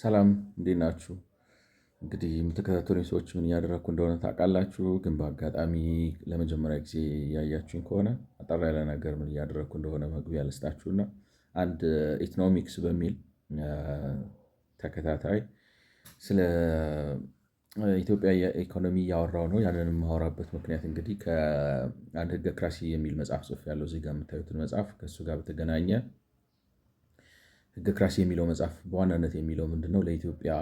ሰላም እንዴት ናችሁ? እንግዲህ የምትከታተሉኝ ሰዎች ምን እያደረግኩ እንደሆነ ታውቃላችሁ። ግን በአጋጣሚ ለመጀመሪያ ጊዜ ያያችሁኝ ከሆነ አጠር ያለ ነገር ምን እያደረግኩ እንደሆነ መግቢያ ልስጣችሁና አንድ ኢኮኖሚክስ በሚል ተከታታይ ስለ ኢትዮጵያ የኢኮኖሚ እያወራው ነው። ያንን የማወራበት ምክንያት እንግዲህ ከአንድ ህገ ክራሲ የሚል መጽሐፍ ጽፍ ያለው እዚህ ጋር የምታዩትን መጽሐፍ ከእሱ ጋር በተገናኘ ህገ ክራሲ የሚለው መጽሐፍ በዋናነት የሚለው ምንድነው? ለኢትዮጵያ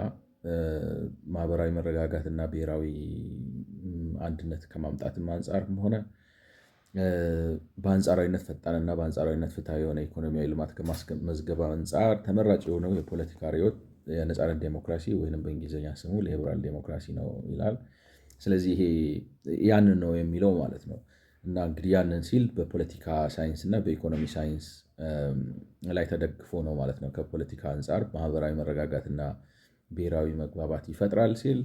ማህበራዊ መረጋጋትና ብሔራዊ አንድነት ከማምጣትም አንጻርም ሆነ በአንጻራዊነት ፈጣንና በአንጻራዊነት ፍትሐዊ የሆነ ኢኮኖሚያዊ ልማት ከማስመዝገብ አንጻር ተመራጭ የሆነው የፖለቲካ ርዕዮት የነፃነት ዴሞክራሲ ወይንም በእንግሊዝኛ ስሙ ሊበራል ዴሞክራሲ ነው ይላል። ስለዚህ ይሄ ያንን ነው የሚለው ማለት ነው። እና እንግዲህ ያንን ሲል በፖለቲካ ሳይንስ እና በኢኮኖሚ ሳይንስ ላይ ተደግፎ ነው ማለት ነው። ከፖለቲካ አንጻር ማህበራዊ መረጋጋትና ብሔራዊ መግባባት ይፈጥራል ሲል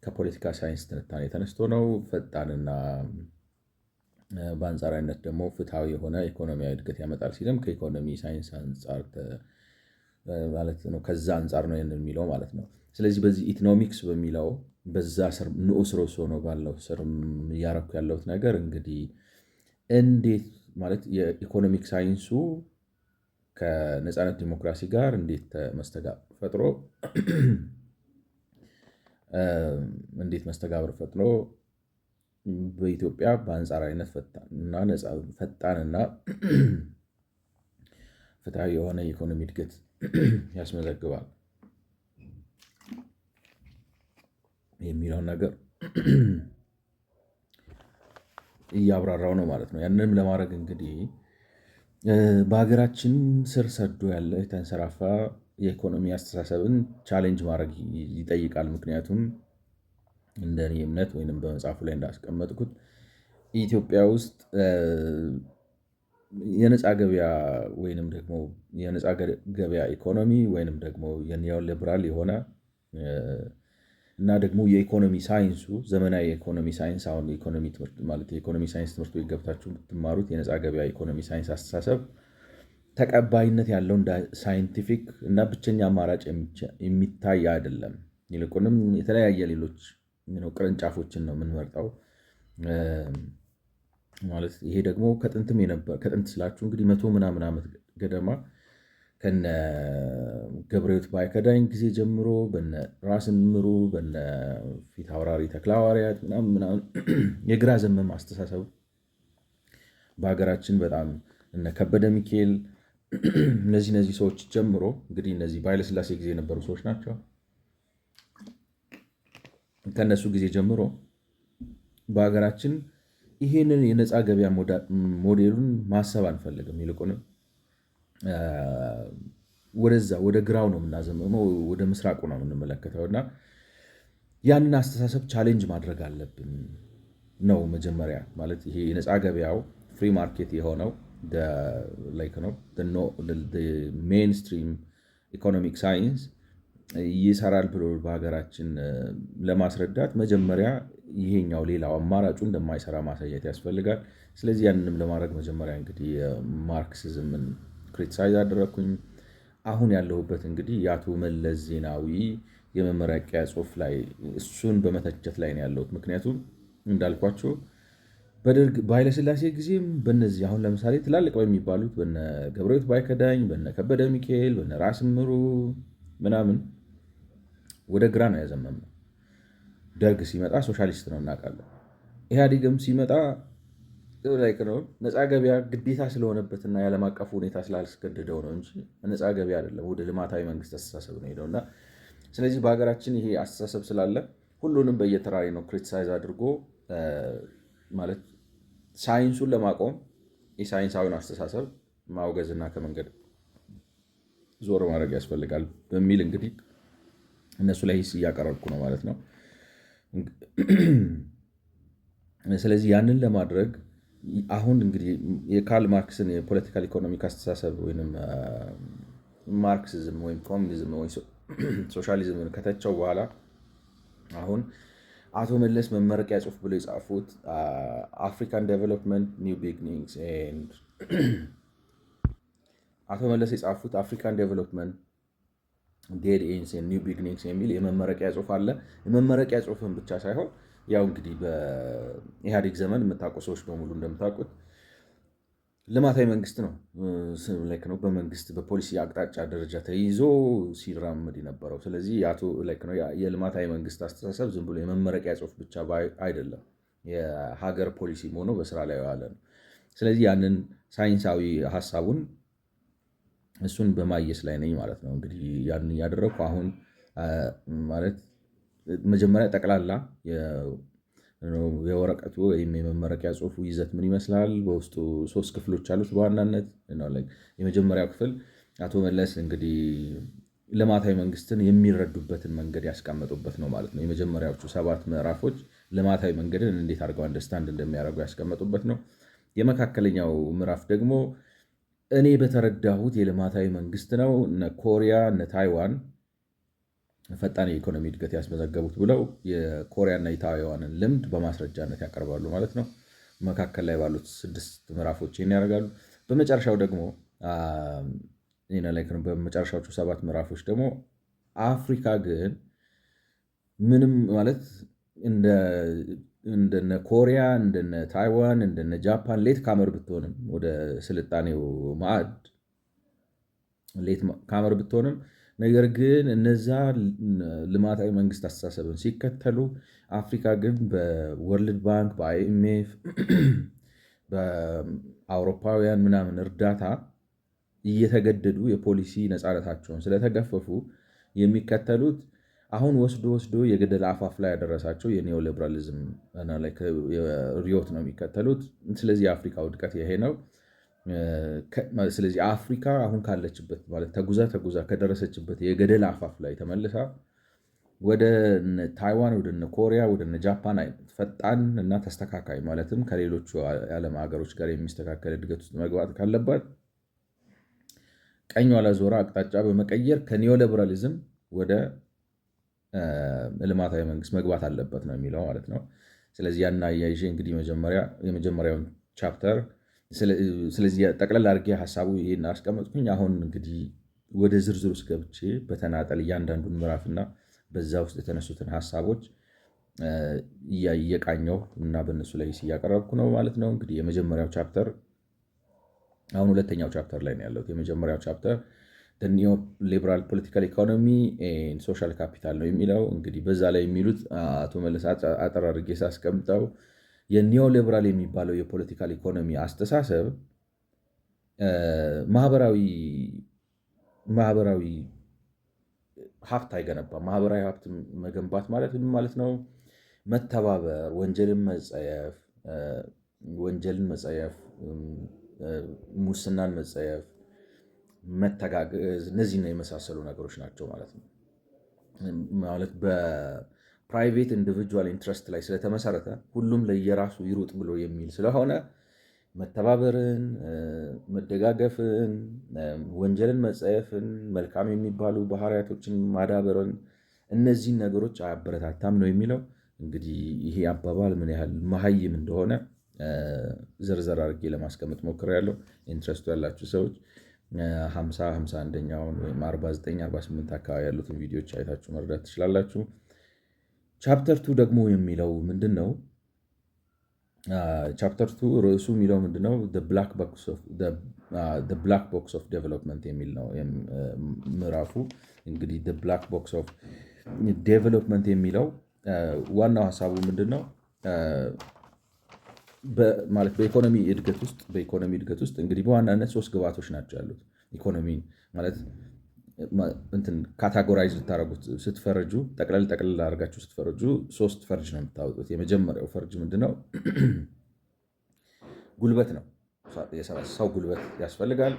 ከፖለቲካ ሳይንስ ትንታኔ ተነስቶ ነው። ፈጣንና በአንጻራዊነት ደግሞ ፍትሐዊ የሆነ ኢኮኖሚያዊ እድገት ያመጣል ሲልም ከኢኮኖሚ ሳይንስ አንጻር ማለት ነው። ከዛ አንጻር ነው ይህንን የሚለው ማለት ነው። ስለዚህ በዚህ ኢኮኖሚክስ በሚለው በዛ ስር ንዑስ ርዕስ ሆኖ ባለው ስር እያረኩ ያለሁት ነገር እንግዲህ እንዴት ማለት የኢኮኖሚክ ሳይንሱ ከነፃነት ዲሞክራሲ ጋር እንዴት መስተጋብር ፈጥሮ በኢትዮጵያ በአንጻራዊነት ፈጣንና ፍትሐዊ የሆነ የኢኮኖሚ እድገት ያስመዘግባል የሚለውን ነገር እያብራራው ነው ማለት ነው። ያንንም ለማድረግ እንግዲህ በሀገራችን ስር ሰዶ ያለ የተንሰራፋ የኢኮኖሚ አስተሳሰብን ቻሌንጅ ማድረግ ይጠይቃል። ምክንያቱም እንደ እኔ እምነት ወይንም በመጽሐፉ ላይ እንዳስቀመጥኩት ኢትዮጵያ ውስጥ የነፃ ገበያ ወይንም ደግሞ የነፃ ገበያ ኢኮኖሚ ወይንም ደግሞ የኒዮሊበራል የሆነ እና ደግሞ የኢኮኖሚ ሳይንሱ ዘመናዊ የኢኮኖሚ ሳይንስ አሁን ኢኮኖሚ ትምህርት ማለት የኢኮኖሚ ሳይንስ ትምህርት ቤት ገብታችሁ የምትማሩት የነፃ ገበያ ኢኮኖሚ ሳይንስ አስተሳሰብ ተቀባይነት ያለው እንደ ሳይንቲፊክ እና ብቸኛ አማራጭ የሚታይ አይደለም። ይልቁንም የተለያየ ሌሎች ቅርንጫፎችን ነው የምንመርጠው። ማለት ይሄ ደግሞ ከጥንት ስላችሁ እንግዲህ 100 ምናምን ዓመት ገደማ ከነ ገብረሕይወት ባይከዳኝ ጊዜ ጀምሮ በነ ራስ ምሩ በነ ፊት አውራሪ ተክለሐዋርያት ምናምን የግራ ዘመም አስተሳሰብ በሀገራችን በጣም እነ ከበደ ሚካኤል እነዚህ ሰዎች ጀምሮ እንግዲህ እነዚህ በኃይለሥላሴ ጊዜ የነበሩ ሰዎች ናቸው። ከነሱ ጊዜ ጀምሮ በሀገራችን ይሄንን የነፃ ገበያ ሞዴሉን ማሰብ አንፈልግም። ይልቁንም ወደዛ ወደ ግራው ነው የምናዘምመው፣ ወደ ምስራቁ ነው የምንመለከተው እና ያንን አስተሳሰብ ቻሌንጅ ማድረግ አለብን ነው መጀመሪያ። ማለት ይሄ የነፃ ገበያው ፍሪ ማርኬት የሆነው ሜንስትሪም ኢኮኖሚክ ሳይንስ ይሰራል ብሎ በሀገራችን ለማስረዳት መጀመሪያ ይሄኛው ሌላው አማራጩ እንደማይሰራ ማሳየት ያስፈልጋል። ስለዚህ ያንንም ለማድረግ መጀመሪያ እንግዲህ ማርክሲዝምን ክሪቲሳይዝ አደረግኩኝ። አሁን ያለሁበት እንግዲህ የአቶ መለስ ዜናዊ የመመረቂያ ጽሑፍ ላይ እሱን በመተቸት ላይ ነው ያለሁት። ምክንያቱም እንዳልኳቸው በኃይለሥላሴ ጊዜም በነዚህ አሁን ለምሳሌ ትላልቅ በሚባሉት በነ ገብረሕይወት ባይከዳኝ፣ በነ ከበደ ሚካኤል፣ በነ ራስ ምሩ ምናምን ወደ ግራ ነው ያዘመምነው። ደርግ ሲመጣ ሶሻሊስት ነው እናውቃለን። ኢህአዴግም ሲመጣ ነው ነፃ ገበያ ግዴታ ስለሆነበትና የዓለም አቀፉ ሁኔታ ስላስገድደው ነው እንጂ ነፃ ገበያ አይደለም፣ ወደ ልማታዊ መንግስት አስተሳሰብ ነው ሄደው እና ስለዚህ በሀገራችን ይሄ አስተሳሰብ ስላለ ሁሉንም በየተራሪ ነው ክሪቲሳይዝ አድርጎ ማለት ሳይንሱን ለማቆም የሳይንሳዊን አስተሳሰብ ማውገዝና ከመንገድ ዞር ማድረግ ያስፈልጋል በሚል እንግዲህ እነሱ ላይ ሂስ እያቀረብኩ ነው ማለት ነው። ስለዚህ ያንን ለማድረግ አሁን እንግዲህ የካርል ማርክስን የፖለቲካል ኢኮኖሚክ አስተሳሰብ ወይም ማርክሲዝም ወይም ኮሚኒዝም ወይ ሶሻሊዝምን ከተቸው በኋላ አሁን አቶ መለስ መመረቂያ ጽሑፍ ብሎ የጻፉት አፍሪካን ዴቨሎፕመንት ኒው ቢግኒንግስ አቶ መለስ የጻፉት አፍሪካን ዴቨሎፕመንት ዴድ ኤንድስ ኤንድ ኒው ቢግኒንግስ የሚል የመመረቂያ ጽሑፍ አለ። የመመረቂያ ጽሑፍን ብቻ ሳይሆን ያው እንግዲህ በኢህአዴግ ዘመን የምታውቁ ሰዎች በሙሉ እንደምታውቁት ልማታዊ መንግስት ነው ነው በመንግስት በፖሊሲ አቅጣጫ ደረጃ ተይዞ ሲራመድ የነበረው። ስለዚህ ነው የልማታዊ መንግስት አስተሳሰብ ዝም ብሎ የመመረቂያ ጽሑፍ ብቻ አይደለም፣ የሀገር ፖሊሲ ሆኖ በስራ ላይ የዋለ ነው። ስለዚህ ያንን ሳይንሳዊ ሀሳቡን እሱን በማየስ ላይ ነኝ ማለት ነው። እንግዲህ ያንን እያደረግኩ አሁን ማለት መጀመሪያ ጠቅላላ የወረቀቱ ወይም የመመረቂያ ጽሑፉ ይዘት ምን ይመስላል? በውስጡ 3 ክፍሎች አሉት በዋናነት። የመጀመሪያው ክፍል አቶ መለስ እንግዲህ ልማታዊ መንግስትን የሚረዱበትን መንገድ ያስቀመጡበት ነው ማለት ነው። የመጀመሪያዎቹ 7 ምዕራፎች ልማታዊ መንገድን እንዴት አድርገው አንደርስታንድ እንደሚያደርጉ ያስቀመጡበት ነው። የመካከለኛው ምዕራፍ ደግሞ እኔ በተረዳሁት የልማታዊ መንግስት ነው እነ ኮሪያ እነ ታይዋን ፈጣን የኢኮኖሚ እድገት ያስመዘገቡት ብለው የኮሪያና የታይዋንን ልምድ በማስረጃነት ያቀርባሉ ማለት ነው። መካከል ላይ ባሉት 6 ምዕራፎች ይህን ያደርጋሉ። በመጨረሻው ደግሞ በመጨረሻዎቹ 7 ምዕራፎች ደግሞ አፍሪካ ግን ምንም ማለት እንደነ ኮሪያ እንደነ ታይዋን እንደነ ጃፓን ሌት ካመር ብትሆንም ወደ ስልጣኔው ማዕድ ሌት ካመር ብትሆንም ነገር ግን እነዛ ልማታዊ መንግስት አስተሳሰብን ሲከተሉ አፍሪካ ግን በወርልድ ባንክ በአይኤምኤፍ በአውሮፓውያን ምናምን እርዳታ እየተገደዱ የፖሊሲ ነፃነታቸውን ስለተገፈፉ የሚከተሉት አሁን ወስዶ የገደል አፋፍ ላይ ያደረሳቸው የኒዮ ሊበራሊዝም ሪዮት ነው የሚከተሉት። ስለዚህ የአፍሪካ ውድቀት ይሄ ነው። ስለዚህ አፍሪካ አሁን ካለችበት ማለት ተጉዛ ከደረሰችበት የገደል አፋፍ ላይ ተመልሳ ወደ ታይዋን ወደ ኮሪያ ወደ ጃፓን ፈጣን እና ተስተካካይ ማለትም ከሌሎቹ የዓለም ሀገሮች ጋር የሚስተካከል እድገት ውስጥ መግባት ካለባት ቀኝ ኋላ ዞራ አቅጣጫ በመቀየር ከኒዮ ሊበራሊዝም ወደ ልማታዊ መንግስት መግባት አለበት ነው የሚለው ማለት ነው። ስለዚህ ያን አያይዤ እንግዲህ የመጀመሪያውን ቻፕተር ስለዚህ ጠቅለል አድርጌ ሀሳቡ ይሄን አስቀመጥኩኝ። አሁን እንግዲህ ወደ ዝርዝር ውስጥ ገብቼ በተናጠል እያንዳንዱን ምዕራፍና በዛ ውስጥ የተነሱትን ሀሳቦች እየቃኘው እና በእነሱ ላይ እያቀረብኩ ነው ማለት ነው። እንግዲህ የመጀመሪያው ቻፕተር አሁን ሁለተኛው ቻፕተር ላይ ነው ያለሁት። የመጀመሪያው ቻፕተር ኒዮ ሊበራል ፖለቲካል ኢኮኖሚ ሶሻል ካፒታል ነው የሚለው። እንግዲህ በዛ ላይ የሚሉት አቶ መለስ አጠር አድርጌ ሳስቀምጠው የኒዮ ሊበራል የሚባለው የፖለቲካል ኢኮኖሚ አስተሳሰብ ማህበራዊ ሀብት አይገነባም። ማህበራዊ ሀብት መገንባት ማለት ምን ማለት ነው? መተባበር፣ ወንጀልን መጸየፍ፣ ሙስናን መጸየፍ፣ መተጋገዝ፣ እነዚህና የመሳሰሉ ነገሮች ናቸው ማለት ነው። ማለት በፕራይቬት ኢንዲቪጁዋል ኢንትረስት ላይ ስለተመሰረተ ሁሉም ለየራሱ ይሩጥ ብሎ የሚል ስለሆነ መተባበርን፣ መደጋገፍን፣ ወንጀልን መጸየፍን፣ መልካም የሚባሉ ባህሪያቶችን ማዳበርን እነዚህን ነገሮች አያበረታታም ነው የሚለው። እንግዲህ ይሄ አባባል ምን ያህል መሀይም እንደሆነ ዝርዝር አድርጌ ለማስቀመጥ ሞክሬያለሁ። ኢንትረስቱ ያላችሁ ሰዎች 50 51ኛውን ወይም 49 48 አካባቢ ያሉትን ቪዲዮዎች አይታችሁ መረዳት ትችላላችሁ። ቻፕተር 2 ደግሞ የሚለው ምንድን ነው? ቻፕተር 2 ርዕሱ የሚለው ምንድነው? ብላክ ቦክስ ኦፍ ዴቨሎፕመንት የሚል ነው ምዕራፉ። እንግዲህ ብላክ ቦክስ ኦፍ ዴቨሎፕመንት የሚለው ዋናው ሀሳቡ ምንድን ነው? ማለት በኢኮኖሚ እድገት ውስጥ እንግዲህ በዋናነት 3 ግብዓቶች ናቸው ያሉት። ኢኮኖሚ ማለት ካታጎራይዝ ልታደርጉት ስትፈርጁ ጠቅለል አድርጋችሁ ስትፈርጁ 3 ፈርጅ ነው የምታወጡት። የመጀመሪያው ፈርጅ ምንድነው? ጉልበት ነው። ሰው ጉልበት ያስፈልጋል።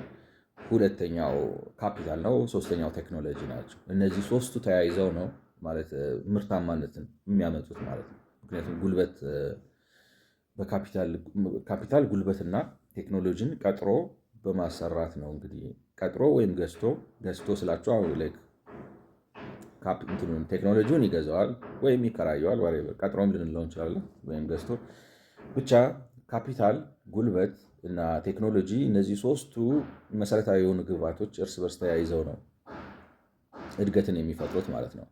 ሁለተኛው ካፒታል ነው። ሶስተኛው ቴክኖሎጂ ናቸው። እነዚህ 3ቱ ተያይዘው ነው ማለት ምርታማነትን የሚያመጡት ማለት ነው። ምክንያቱም ካፒታል ጉልበትና ቴክኖሎጂን ቀጥሮ በማሰራት ነው። እንግዲህ ቀጥሮ ወይም ገዝቶ ስላቸው ቴክኖሎጂውን ይገዛዋል ወይም ይከራየዋል። ቀጥሮም ልንለው እንችላለን ወይም ገዝቶ ብቻ ካፒታል፣ ጉልበት እና ቴክኖሎጂ እነዚህ 3ቱ መሰረታዊ የሆኑ ግብዓቶች እርስ በርስ ተያይዘው ነው እድገትን የሚፈጥሩት ማለት ነው።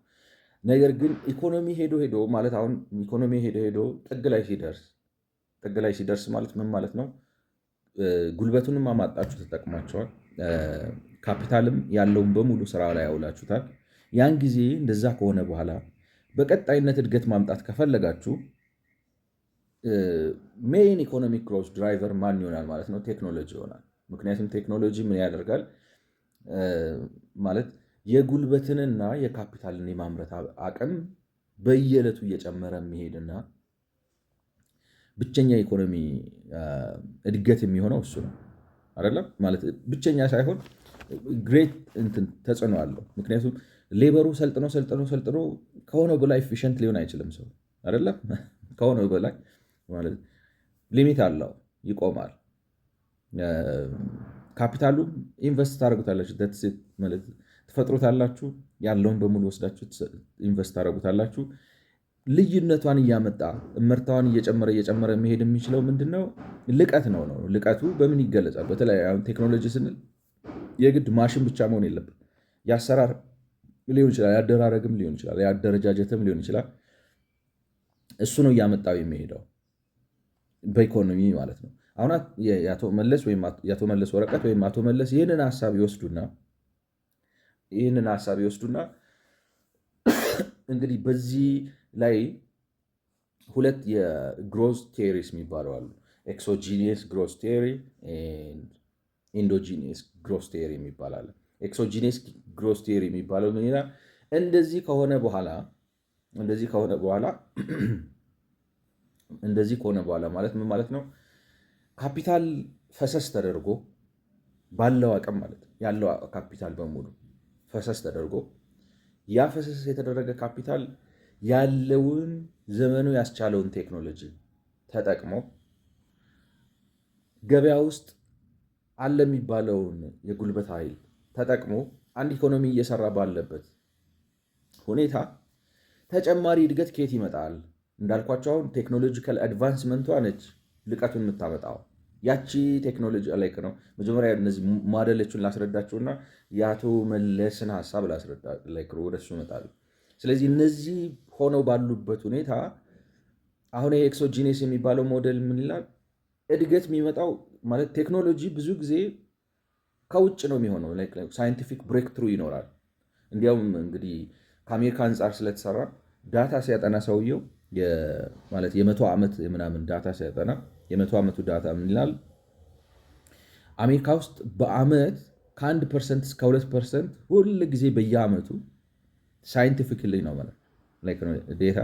ነገር ግን ኢኮኖሚ ሄዶ ሄዶ ማለት አሁን ኢኮኖሚ ሄዶ ሄዶ ጥግ ላይ ሲደርስ ማለት ምን ማለት ነው? ጉልበቱንም አማጣችሁ ተጠቅማቸዋል። ካፒታልም ያለውን በሙሉ ስራ ላይ ያውላችሁታል። ያን ጊዜ እንደዛ ከሆነ በኋላ በቀጣይነት እድገት ማምጣት ከፈለጋችሁ ሜይን ኢኮኖሚክ ግሮዝ ድራይቨር ማን ይሆናል ማለት ነው? ቴክኖሎጂ ይሆናል። ምክንያቱም ቴክኖሎጂ ምን ያደርጋል ማለት የጉልበትንና የካፒታልን የማምረት አቅም በየዕለቱ እየጨመረ የሚሄድና ብቸኛ ኢኮኖሚ እድገት የሚሆነው እሱ ነው አይደለም ማለት ብቸኛ ሳይሆን ግሬት እንትን ተጽዕኖ አለው። ምክንያቱም ሌበሩ ሰልጥኖ ከሆነው በላይ ኤፊሽንት ሊሆን አይችልም ሰው አይደለም። ከሆነው በላይ ማለት ሊሚት አለው፣ ይቆማል። ካፒታሉ ኢንቨስት ታደርጉታላችሁ፣ ትፈጥሩታላችሁ፣ ያለውን በሙሉ ወስዳችሁ ኢንቨስት ታደርጉታላችሁ። ልዩነቷን እያመጣ እመርታዋን እየጨመረ መሄድ የሚችለው ምንድነው? ልቀት ነው። ልቀቱ በምን ይገለጻል? በተለይ አሁን ቴክኖሎጂ ስንል የግድ ማሽን ብቻ መሆን የለብን። የአሰራር ሊሆን ይችላል፣ የአደራረግም ሊሆን ይችላል፣ የአደረጃጀትም ሊሆን ይችላል። እሱ ነው እያመጣው የሚሄደው በኢኮኖሚ ማለት ነው። አሁን የአቶ መለስ ወረቀት ወይም አቶ መለስ ይህንን ሀሳብ ይወስዱና እንግዲህ በዚህ ላይ ሁለት የግሮዝ ቴሪስ የሚባለው አሉ። ኤክሶጂኒየስ ግሮዝ ቴሪ፣ ኢንዶጂኒየስ ግሮዝ ቴሪ የሚባል አለ። ኤክሶጂኒየስ ግሮዝ ቴሪ የሚባለው ምን ይላል? እንደዚህ ከሆነ በኋላ ማለት ምን ማለት ነው? ካፒታል ፈሰስ ተደርጎ ባለው አቅም ማለት ያለው ካፒታል በሙሉ ፈሰስ ተደርጎ ያ ፈሰስ የተደረገ ካፒታል ያለውን ዘመኑ ያስቻለውን ቴክኖሎጂ ተጠቅሞ ገበያ ውስጥ አለ የሚባለውን የጉልበት ኃይል ተጠቅሞ አንድ ኢኮኖሚ እየሰራ ባለበት ሁኔታ ተጨማሪ እድገት ከየት ይመጣል? እንዳልኳቸው አሁን ቴክኖሎጂካል አድቫንስመንቷ ነች ልቀቱን የምታመጣው። ያቺ ቴክኖሎጂ ላይ ነው። መጀመሪያ እነዚህ ማደሎቹን ላስረዳቸውና የአቶ መለስን ሀሳብ ወደሱ እመጣለሁ። ስለዚህ እነዚህ ሆነው ባሉበት ሁኔታ አሁን የኤክሶጂኔስ የሚባለው ሞዴል ምን ይላል? እድገት የሚመጣው ማለት ቴክኖሎጂ ብዙ ጊዜ ከውጭ ነው የሚሆነው። ሳይንቲፊክ ብሬክ ትሩ ይኖራል። እንዲያውም እንግዲህ ከአሜሪካ አንጻር ስለተሰራ ዳታ ሲያጠና ሰውየው ማለት የ100 ዓመት ምናምን ዳታ ሲያጠና የ100 ዓመቱ ዳታ ምን ይላል? አሜሪካ ውስጥ በአመት ከ1% እስከ 2% ሁል ጊዜ በየአመቱ ሳይንቲፊክሊ ነው ማለት ዴታ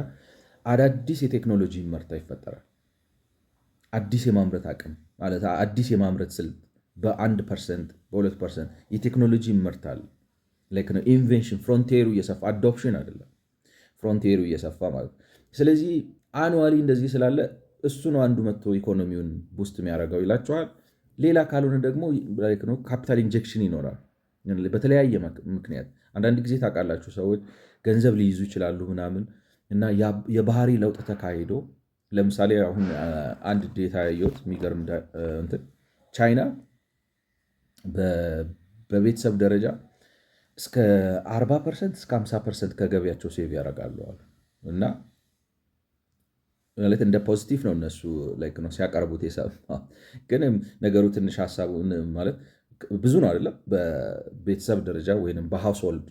አዳዲስ የቴክኖሎጂ ምርታ ይፈጠራል። አዲስ የማምረት አቅም ማለት አዲስ የማምረት ስልት በ1% በ2% የቴክኖሎጂ ይመርታል። ኢንቬንሽን ፍሮንቴሩ እየሰፋ አዶፕሽን አይደለም ፍሮንቴሩ እየሰፋ ማለት። ስለዚህ አኑዋሊ እንደዚህ ስላለ እሱ ነው አንዱ መጥቶ ኢኮኖሚውን ቡስት የሚያደርገው ይላቸዋል። ሌላ ካልሆነ ደግሞ ካፒታል ኢንጀክሽን ይኖራል በተለያየ ምክንያት። አንዳንድ ጊዜ ታውቃላችሁ ሰዎች ገንዘብ ሊይዙ ይችላሉ ምናምን እና የባህሪ ለውጥ ተካሂዶ ለምሳሌ አሁን አንድ ዴታ ያየሁት የሚገርም እንትን ቻይና በቤተሰብ ደረጃ እስከ 40% እስከ 50% ከገቢያቸው ሴቭ ያደርጋሉ እና ማለት እንደ ፖዚቲቭ ነው እነሱ ነው ሲያቀርቡት የሰማው። ግን ነገሩ ትንሽ ሀሳቡ ማለት ብዙ ነው አይደለም። በቤተሰብ ደረጃ ወይም በሃውስሆልድ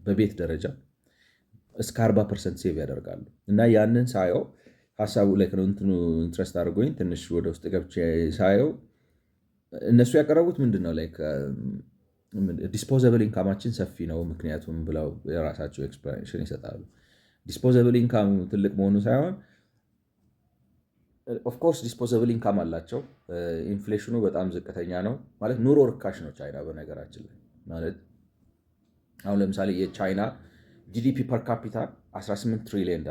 በቤት ደረጃ እስከ 40% ሴቭ ያደርጋሉ እና ያንን ሳየው ሀሳቡ ነው እንትኑ ኢንትረስት አድርጎኝ ትንሽ ወደ ውስጥ ገብቼ ሳየው እነሱ ያቀረቡት ምንድን ነው ዲስፖዘብል ኢንካማችን ሰፊ ነው ምክንያቱም ብለው የራሳቸው ኤክስፕላኔሽን ይሰጣሉ። ዲስፖዘብል ኢንካም ትልቅ መሆኑ ሳይሆን ኦፍኮርስ ዲስፖዘብል ኢንካም አላቸው። ኢንፍሌሽኑ በጣም ዝቅተኛ ነው ማለት ኑሮ ርካሽ ነው ቻይና። በነገራችን ላይ ማለት አሁን ለምሳሌ የቻይና ጂዲፒ ፐር ካፒታ $18 ትሪሊየን፣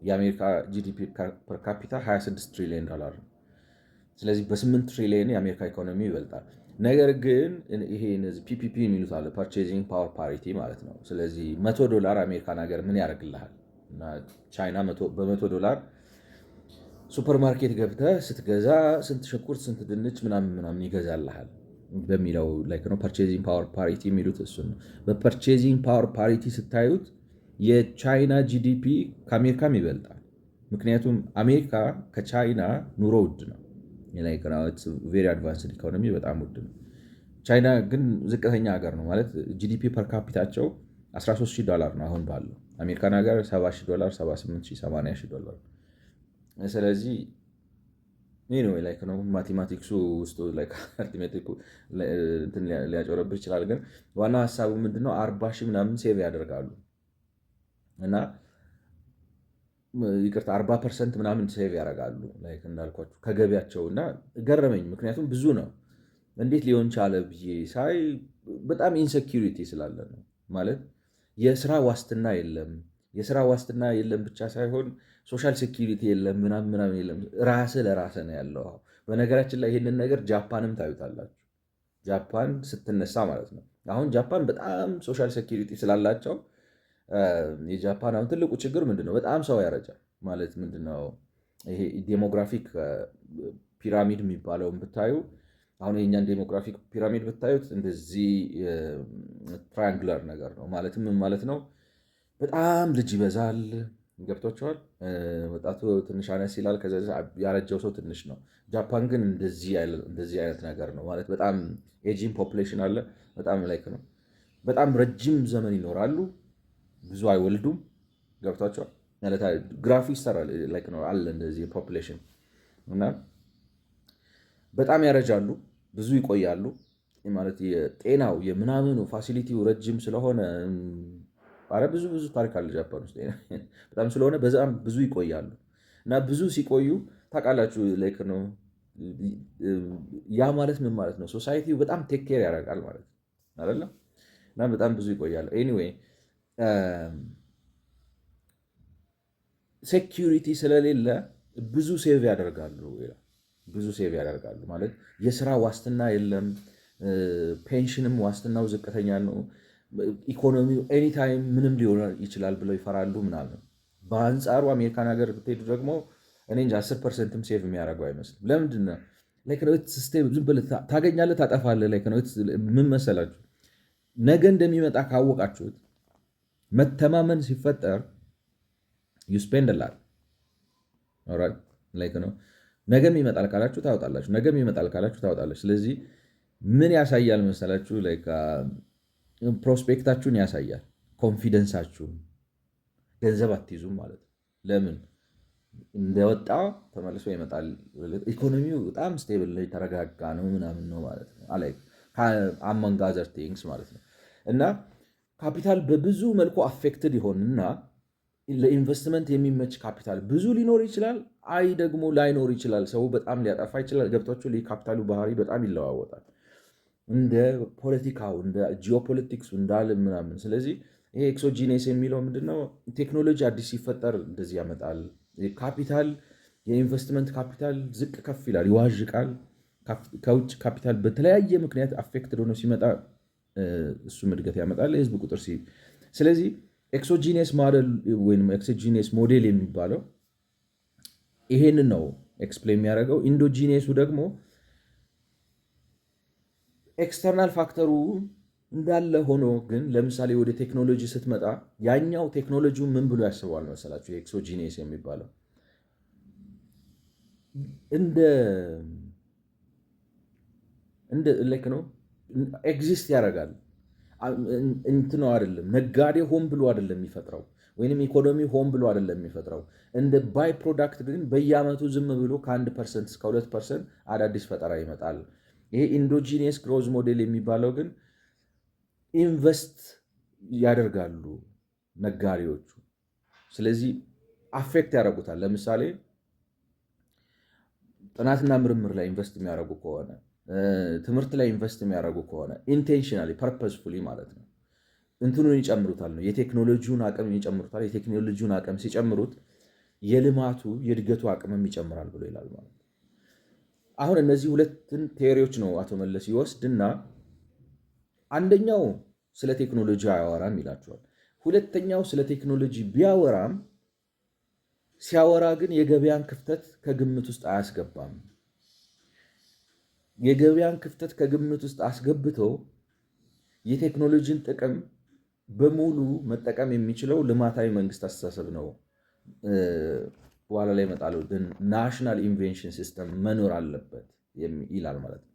የአሜሪካ ጂዲፒ ፐር ካፒታ $26 ትሪሊየን ነው። ስለዚህ በ8 ትሪሊየን የአሜሪካ ኢኮኖሚ ይበልጣል። ነገር ግን ይሄ ፒፒፒ የሚሉት አለ ፐርቼዚንግ ፓወር ፓሪቲ ማለት ነው። ስለዚህ $100 አሜሪካን ሀገር ምን ያደርግልሃል? እና ቻይና በ$100 ሱፐርማርኬት ገብተህ ስትገዛ ስንት ሽንኩርት ስንት ድንች ምናምን ይገዛልሃል። በሚለው ላይክ ነው ፐርቼዚንግ ፓወር ፓሪቲ የሚሉት እሱን ነው። በፐርቼዚንግ ፓወር ፓሪቲ ስታዩት የቻይና ጂዲፒ ከአሜሪካም ይበልጣል። ምክንያቱም አሜሪካ ከቻይና ኑሮ ውድ ነው፣ ቬሪ አድቫንስድ ኢኮኖሚ በጣም ውድ ነው። ቻይና ግን ዝቅተኛ ሀገር ነው ማለት ጂዲፒ ፐር ካፒታቸው $13,000 ነው አሁን ባለው። አሜሪካን ሀገር $70,000፣ $78,000፣ $80,000። ስለዚህ ነው ማቴማቲክሱ ውስጡ አርቲሜቲኩ ሊያጨረብር ይችላል። ግን ዋና ሀሳቡ ምንድነው 40,000 ምናምን ሴቭ ያደርጋሉ እና ይቅርታ 40% ምናምን ሴቭ ያደርጋሉ እንዳልኳችሁ ከገቢያቸው። እና ገረመኝ ምክንያቱም ብዙ ነው። እንዴት ሊሆን ቻለ ብዬ ሳይ በጣም ኢንሴኪሪቲ ስላለ ነው። ማለት የስራ ዋስትና የለም። የስራ ዋስትና የለም ብቻ ሳይሆን ሶሻል ሴኪሪቲ የለም፣ ምናምን የለም። ራስህ ለራስህ ነው ያለው። በነገራችን ላይ ይህንን ነገር ጃፓንም ታዩታላችሁ። ጃፓን ስትነሳ ማለት ነው። አሁን ጃፓን በጣም ሶሻል ሴኪሪቲ ስላላቸው የጃፓን አሁን ትልቁ ችግር ምንድነው? በጣም ሰው ያረጃል። ማለት ምንድነው ይሄ ዴሞግራፊክ ፒራሚድ የሚባለውን ብታዩ አሁን የኛን ዴሞግራፊክ ፒራሚድ ብታዩት እንደዚህ ትራያንግለር ነገር ነው። ማለትም ምን ማለት ነው? በጣም ልጅ ይበዛል። ገብቷቸዋል። ወጣቱ ትንሽ አነስ ይላል፣ ከዛ ያረጀው ሰው ትንሽ ነው። ጃፓን ግን እንደዚህ አይነት ነገር ነው። ማለት በጣም ኤጂንግ ፖፕሌሽን አለ። በጣም ላይክ ነው። በጣም ረጅም ዘመን ይኖራሉ፣ ብዙ አይወልዱም። ገብቷቸዋል። ግራፉ ይሰራል ላይክ ነው አለ እንደዚህ ፖፕሌሽን እና በጣም ያረጃሉ፣ ብዙ ይቆያሉ። ማለት የጤናው የምናምኑ ፋሲሊቲው ረጅም ስለሆነ ብዙ ታሪክ አለ ጃፓን ውስጥ በጣም ስለሆነ በዛም ብዙ ይቆያሉ። እና ብዙ ሲቆዩ ታውቃላችሁ ላይክ ነው ያ ማለት ምን ማለት ነው? ሶሳይቲው በጣም ቴክ ኬር ያደርጋል ማለት አይደለም። እና በጣም ብዙ ይቆያሉ። ኤኒዌይ ሴኪሪቲ ስለሌለ ብዙ ሴቭ ያደርጋሉ ይላል። ብዙ ሴቭ ያደርጋሉ ማለት የስራ ዋስትና የለም። ፔንሽንም ዋስትናው ዝቅተኛ ነው። ኢኮኖሚው ኤኒታይም ምንም ሊሆን ይችላል ብለው ይፈራሉ ምናምን። በአንጻሩ አሜሪካን ሀገር ብትሄዱ ደግሞ እኔ እንጃ 10%ም ሴቭ የሚያደርገው አይመስልም። ለምንድን ነው? ዝም ብለህ ታገኛለህ፣ ታጠፋለህ። ምን መሰላችሁ? ነገ እንደሚመጣ ካወቃችሁት መተማመን ሲፈጠር ዩ ስፔንድ ላት ነው። ነገም ይመጣል ካላችሁ ታወጣላችሁ፣ ነገም ይመጣል ካላችሁ ታወጣላችሁ። ስለዚህ ምን ያሳያል መሰላችሁ? ፕሮስፔክታችሁን ያሳያል፣ ኮንፊደንሳችሁን። ገንዘብ አትይዙም ማለት ነው። ለምን? እንደወጣ ተመልሶ ይመጣል። ኢኮኖሚው በጣም ስቴብል ላይ ተረጋጋ ነው ምናምን ነው ማለት ነው። አመንግ አዘር ቲንግስ ማለት ነው። እና ካፒታል በብዙ መልኩ አፌክትድ ይሆንና ለኢንቨስትመንት የሚመች ካፒታል ብዙ ሊኖር ይችላል፣ አይ ደግሞ ላይኖር ይችላል። ሰው በጣም ሊያጠፋ ይችላል። ገብቷችሁ? የካፒታሉ ባህሪ በጣም ይለዋወጣል እንደ ፖለቲካው፣ እንደ ጂኦፖለቲክሱ እንዳለ ምናምን። ስለዚህ ይሄ ኤክሶጂኔስ የሚለው ምንድነው? ቴክኖሎጂ አዲስ ሲፈጠር እንደዚህ ያመጣል። ካፒታል፣ የኢንቨስትመንት ካፒታል ዝቅ ከፍ ይላል፣ ይዋዥቃል። ከውጭ ካፒታል በተለያየ ምክንያት አፌክትድ ሆኖ ሲመጣ እሱም እድገት ያመጣል፣ የህዝብ ቁጥር ስለዚህ ኤክሶጂኔስ ማደል ወይም ኤክሶጂኔስ ሞዴል የሚባለው ይሄንን ነው ኤክስፕሌን የሚያደርገው። ኢንዶጂኔሱ ደግሞ ኤክስተርናል ፋክተሩ እንዳለ ሆኖ ግን ለምሳሌ ወደ ቴክኖሎጂ ስትመጣ ያኛው ቴክኖሎጂው ምን ብሎ ያስበዋል መሰላችሁ? ኤክሶጂኔስ የሚባለው እንደ ልክ ነው ኤግዚስት ያደርጋል። እንትነው አይደለም፣ ነጋዴ ሆን ብሎ አይደለም የሚፈጥረው፣ ወይንም ኢኮኖሚ ሆን ብሎ አይደለም የሚፈጥረው። እንደ ባይ ፕሮዳክት ግን በየዓመቱ ዝም ብሎ ከ1% እስከ 2% አዳዲስ ፈጠራ ይመጣል። ይሄ ኢንዶጂኒየስ ግሮዝ ሞዴል የሚባለው ግን ኢንቨስት ያደርጋሉ ነጋዴዎቹ። ስለዚህ አፌክት ያደርጉታል። ለምሳሌ ጥናትና ምርምር ላይ ኢንቨስት የሚያደርጉ ከሆነ፣ ትምህርት ላይ ኢንቨስት የሚያደርጉ ከሆነ ኢንቴንሽናሊ ፐርፐስፉሊ ማለት ነው እንትኑን ይጨምሩታል ነው የቴክኖሎጂውን አቅም ይጨምሩታል። የቴክኖሎጂውን አቅም ሲጨምሩት የልማቱ የእድገቱ አቅምም ይጨምራል ብሎ ይላል ማለት ነው። አሁን እነዚህ ሁለትን ቴዎሪዎች ነው አቶ መለስ ይወስድና አንደኛው ስለ ቴክኖሎጂ አያወራም ይላቸዋል። ሁለተኛው ስለ ቴክኖሎጂ ቢያወራም ሲያወራ ግን የገበያን ክፍተት ከግምት ውስጥ አያስገባም። የገበያን ክፍተት ከግምት ውስጥ አስገብቶ የቴክኖሎጂን ጥቅም በሙሉ መጠቀም የሚችለው ልማታዊ መንግስት አስተሳሰብ ነው። በኋላ ላይ ይመጣሉ። ናሽናል ኢንቬንሽን ሲስተም መኖር አለበት ይላል ማለት ነው።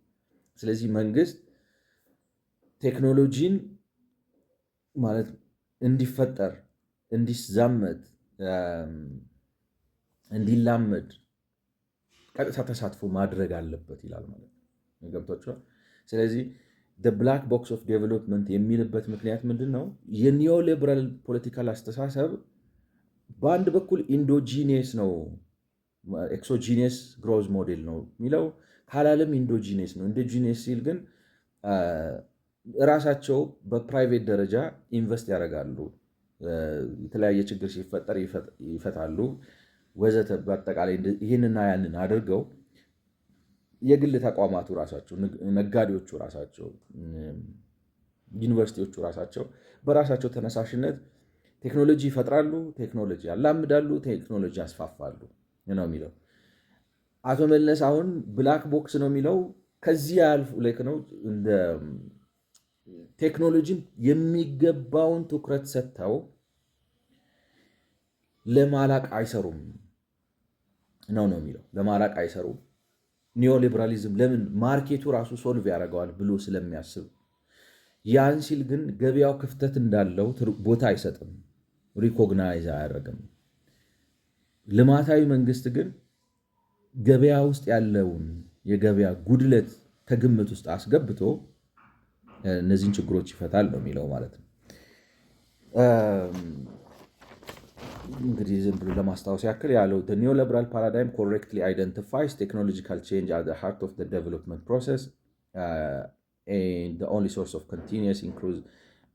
ስለዚህ መንግስት ቴክኖሎጂን ማለት እንዲፈጠር፣ እንዲዛመት፣ እንዲላመድ ቀጥታ ተሳትፎ ማድረግ አለበት ይላል ማለት ነው። ገብቷችኋል? ስለዚህ ብላክ ቦክስ ኦፍ ዴቨሎፕመንት የሚልበት ምክንያት ምንድን ነው? የኒዮሊበራል ፖለቲካል አስተሳሰብ በአንድ በኩል ኢንዶጂኒየስ ነው፣ ኤክሶጂኒየስ ግሮዝ ሞዴል ነው የሚለው ካላለም ኢንዶጂኒየስ ነው። ኢንዶጂኒየስ ሲል ግን ራሳቸው በፕራይቬት ደረጃ ኢንቨስት ያደርጋሉ፣ የተለያየ ችግር ሲፈጠር ይፈታሉ ወዘተ። በአጠቃላይ ይህንና ያንን አድርገው የግል ተቋማቱ ራሳቸው፣ ነጋዴዎቹ ራሳቸው፣ ዩኒቨርሲቲዎቹ ራሳቸው በራሳቸው ተነሳሽነት ቴክኖሎጂ ይፈጥራሉ፣ ቴክኖሎጂ ያላምዳሉ፣ ቴክኖሎጂ ያስፋፋሉ ነው የሚለው። አቶ መለስ አሁን ብላክ ቦክስ ነው የሚለው ከዚህ ያልፍ ልክ ነው። እንደ ቴክኖሎጂን የሚገባውን ትኩረት ሰጥተው ለማላቅ አይሰሩም ነው የሚለው። ለማላቅ አይሰሩም። ኒዮሊበራሊዝም ለምን ማርኬቱ ራሱ ሶልቭ ያደርገዋል ብሎ ስለሚያስብ፣ ያን ሲል ግን ገበያው ክፍተት እንዳለው ቦታ አይሰጥም፣ ሪኮግናይዝ አያደርግም። ልማታዊ መንግስት ግን ገበያ ውስጥ ያለውን የገበያ ጉድለት ከግምት ውስጥ አስገብቶ እነዚህን ችግሮች ይፈታል ነው የሚለው ማለት ነው። እንግዲህ ዝም ብሎ ለማስታወስ ያክል ያለው ኒዮሊበራል ፓራዳይም ኮሬክትሊ አይደንቲፋይስ ቴክኖሎጂካል ቼንጅ አት ዘ ሃርት ኦፍ ዘ ዴቨሎፕመንት ፕሮሰስ and the only source of continuous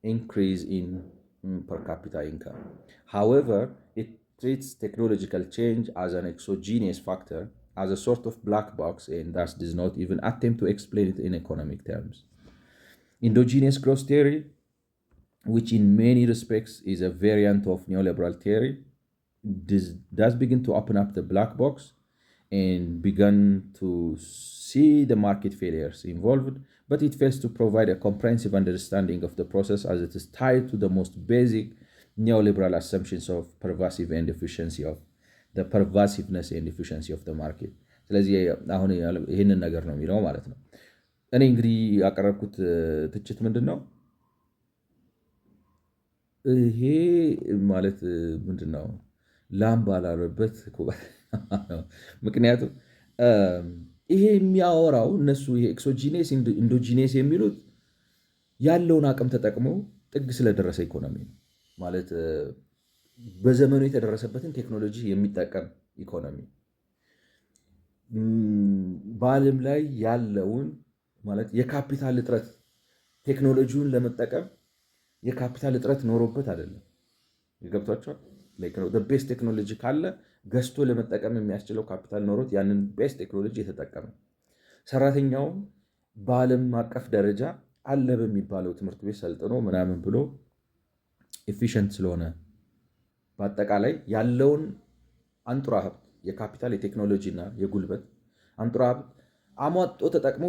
increase in per capita income. However, it treats technological change as an exogenous factor, as a sort of black box, and thus does not even attempt to explain it in economic terms. Endogenous growth theory, which in many respects is a variant of neoliberal theory, does begin to open up the black box and begun to see the market failures involved, but it fails to provide a comprehensive understanding of the process as it is tied to the most basic neoliberal assumptions of pervasiveness and efficiency of the market. ስለዚህ አሁን ይህንን ነገር ነው የሚለው ማለት ነው። እኔ እንግዲህ ያቀረብኩት ትችት ምንድን ነው? ይሄ ማለት ምንድን ነው? ላም ባላረበት ምክንያቱም ይሄ የሚያወራው እነሱ ይሄ ኤክሶጂኔስ ኢንዶጂኔስ የሚሉት ያለውን አቅም ተጠቅመው ጥግ ስለደረሰ ኢኮኖሚ ነው ማለት በዘመኑ የተደረሰበትን ቴክኖሎጂ የሚጠቀም ኢኮኖሚ በዓለም ላይ ያለውን ማለት የካፒታል እጥረት ቴክኖሎጂውን ለመጠቀም የካፒታል እጥረት ኖሮበት አይደለም። ይገብቷቸዋል። ቤስት ቴክኖሎጂ ካለ ገዝቶ ለመጠቀም የሚያስችለው ካፒታል ኖሮት ያንን ቤስት ቴክኖሎጂ የተጠቀመ ሰራተኛውም በዓለም አቀፍ ደረጃ አለ በሚባለው ትምህርት ቤት ሰልጥኖ ምናምን ብሎ ኤፊሽንት ስለሆነ በአጠቃላይ ያለውን አንጡራ ሀብት የካፒታል የቴክኖሎጂ እና የጉልበት አንጡራ ሀብት አሟጦ ተጠቅሞ